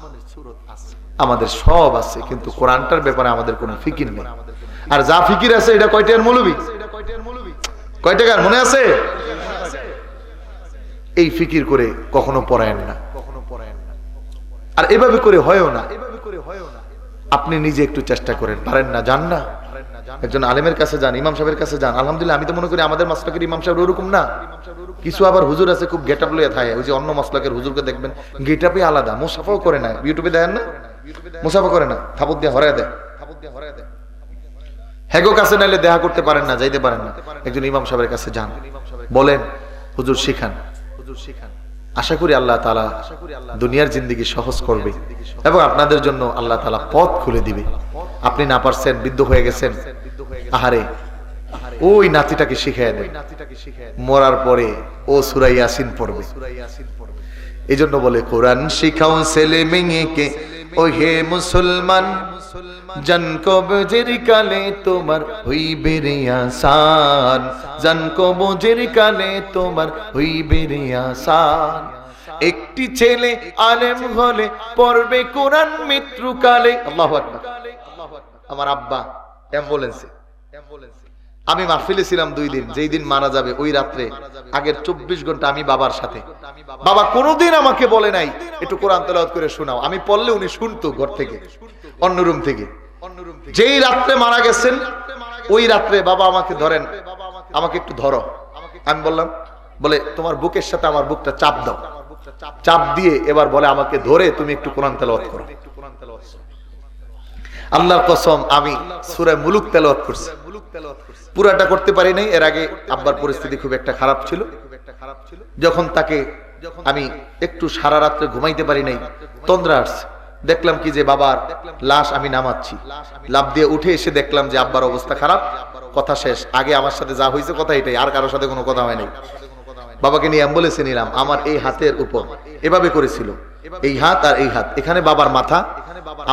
আমাদের সব আছে, কিন্তু কোরআনটার ব্যাপারে আমাদের কোনো ফিকির নেই। আর যা ফিকির আছে এটা কয় টাকার মৌলবি? কয় টাকার মনে আছে? এই ফিকির করে কখনো পড়ায়েন না, আর এভাবে করে হয়ও না। আপনি নিজে একটু চেষ্টা করেন, পারেন না যান না, একজন আলেমের কাছে যান, ইমাম সাহেবের কাছে যান। আলহামদুলিল্লাহ, আমি তো মনে করি আমাদের মাসলাকের ইমাম সাহেব ওরকম না। কিছু আবার হুজুর আছে খুব গেটআপ লইয়া থাকে, ওই যে অন্য মাসলাকের হুজুরকে দেখবেন গেটআপই আলাদা, মুসাফাও করে না, ইউটিউবে দেখেন না, মুসাফা করে না, থাপত দিয়ে হরায় দেয়। হেগো কাছে নাইলে দেখা করতে পারেন না, যাইতে পারেন না, একজন ইমাম সাহেবের কাছে যান, বলেন হুজুর শিখান। আশা করি আল্লাহ তাআলা দুনিয়ার জিন্দেগি সহজ করবে এবং আপনাদের জন্য আল্লাহ তাআলা পথ খুলে দিবে। আপনি না পারছেন, বিদ্ধ হয়ে গেছেন, আহারে ওই নাতিটাকে শিখিয়ে দেন, মরার পরে ও সূরা ইয়াসিন পড়বে। এই জন্য বলে কোরআন শিখাও ছেলে মেয়েকে, ও হে মুসলমান, জান কবজের কালে তোমার হইবে রে আসান, জান কবজের কালে তোমার হইবে রে আসান। একটি ছেলে আলেম হলে পড়বে কোরআন মৃত্যুকালে। আল্লাহু আকবার। আমার আব্বা অ্যাম্বুলেন্সে, আমি মাহফিলে ছিলাম 2 দিন, যেই দিন মারা যাবে ওই রাত্রে আগের 24 ঘন্টা আমি বাবার সাথে। বাবা কোনোদিন আমাকে বলে নাই একটু কোরআন তেলাওয়াত করে শোনাও, আমি পড়লে উনি শুনতো ঘর থেকে, অন্য রুম থেকে। যেই রাত্রে মারা গেছেন ওই রাত্রে বাবা আমাকে ধরেন, আমাকে একটু ধরো। আমি বললাম, বলে তোমার বুকের সাথে আমার বুকটা চাপ দাও, চাপ দিয়ে এবার বলে আমাকে ধরে তুমি একটু কোরআন তেলাওয়াত করো। আল্লাহর কসম আমি সূরা মুলুক তেলাওয়াত করছি, পুরাটা করতে পারি নাই। এর আগে আব্বার পরিস্থিতি খুব একটা খারাপ ছিল, যখন তাকে আমি একটু সারা রাত্রে ঘুমাইতে পারি নাই, তন্দ্রা আসছে। দেখলাম কি যে বাবার লাশ আমি নামাচ্ছি, লাফ দিয়ে উঠে এসে দেখলাম যে আব্বার অবস্থা খারাপ। কথা শেষ। আগে আমার সাথে যা হয়েছে কথা এটাই, আর কারোর সাথে কোনো কথা হয় নাই। বাবাকে নিয়ে অ্যাম্বুলেন্সে নিলাম। আমার এই হাতের উপর এভাবে করেছিল, এই হাত আর এই হাত, এখানে বাবার মাথা,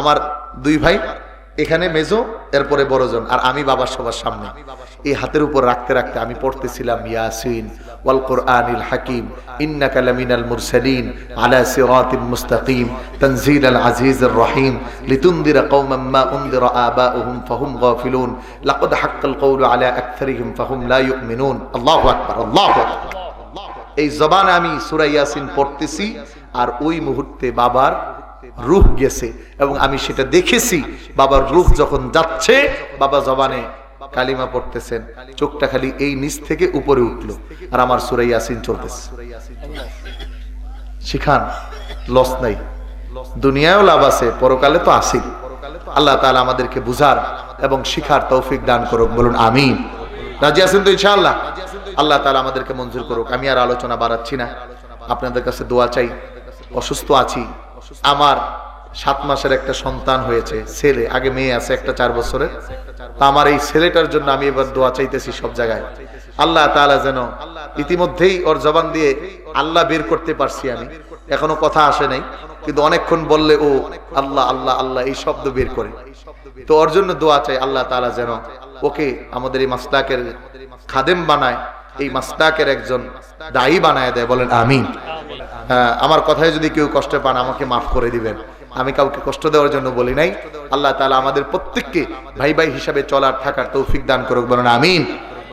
আমার দুই ভাই এখানে মেজো, এরপরে বড়জন, আর আমি বাবার সবার সামনে। এই হাতের উপর রাখতে রাখতে আমি পড়তেছিলাম ইয়াসিন ওয়াল কুরআনিল হাকিম ইন্নাকা লামিনাল মুরসালিন আলা সিরাতিম মুস্তাকিম তানজিলাল আজিজির রহিম লিতুনদিরা কওমান মা উনদিরা আবাউহুম ফাহুম গাফিলুন লাকাদ হাক্কাল কওলু আলা আকসারিহিম ফাহুম লা ইউমিনুন। আল্লাহু আকবার, আল্লাহু আকবার। এই জবানে আমি সূরা ইয়াসিন পড়তেছি, আর ওই মুহূর্তে বাবার রূহ গেছে, এবং আমি সেটা দেখেছি। বাবার রূহ যখন যাচ্ছে, বাবা জবানে কালিমা পড়তেছেন, চোখটা খালি এই নিচ থেকে উপরে উঠলো, আর আমার সূরা ইয়াসিন চলতেছে। শিখান, লস নাই, দুনিয়ায়ও লাভ আছে, পরকালে তো আছে। আল্লাহ তাআলা আমাদেরকে বুঝার এবং শিখার তৌফিক দান করুক, বলুন আমিন। রাজি আছেন তো ইনশাআল্লাহ? আল্লাহ তাআলা আমাদেরকে মঞ্জুর করুক। আমি আর আলোচনা বাড়াচ্ছি না, আপনাদের কাছে দোয়া চাই। অসুস্থ আছি, আমার 7 মাসের একটা সন্তান হয়েছে, ছেলে, আগে মেয়ে আছে একটা 4 বছরের। আমার এই ছেলেটার জন্য আমি এবার দোয়া চাইতেছি সব জায়গায়। আল্লাহ তাআলা যেন, ইতিমধ্যেই ওর জবান দিয়ে আল্লাহ বের করতে পারছি আমি, এখনো কথা আসে নাই, কিন্তু অনেকক্ষণ বললে ও আল্লাহ আল্লাহ আল্লাহ এই শব্দ বের করে। তো ওর জন্য দোয়া চাই, আল্লাহ তাআলা যেন ওকে আমাদের এই মাসলাকের খাদেম বানায়, এই মাসলাকের একজন দায়ী বানায় দেয়, বলেন আমিন। আমার কথায় যদি কেউ কষ্ট পান আমাকে মাফ করে দিবেন, আমি কাউকে কষ্ট দেওয়ার জন্য বলি নাই। আল্লাহ তাআলা আমাদের প্রত্যেককে ভাই ভাই হিসাবে চলার থাকার তৌফিক দান করুক, বলেন আমিন।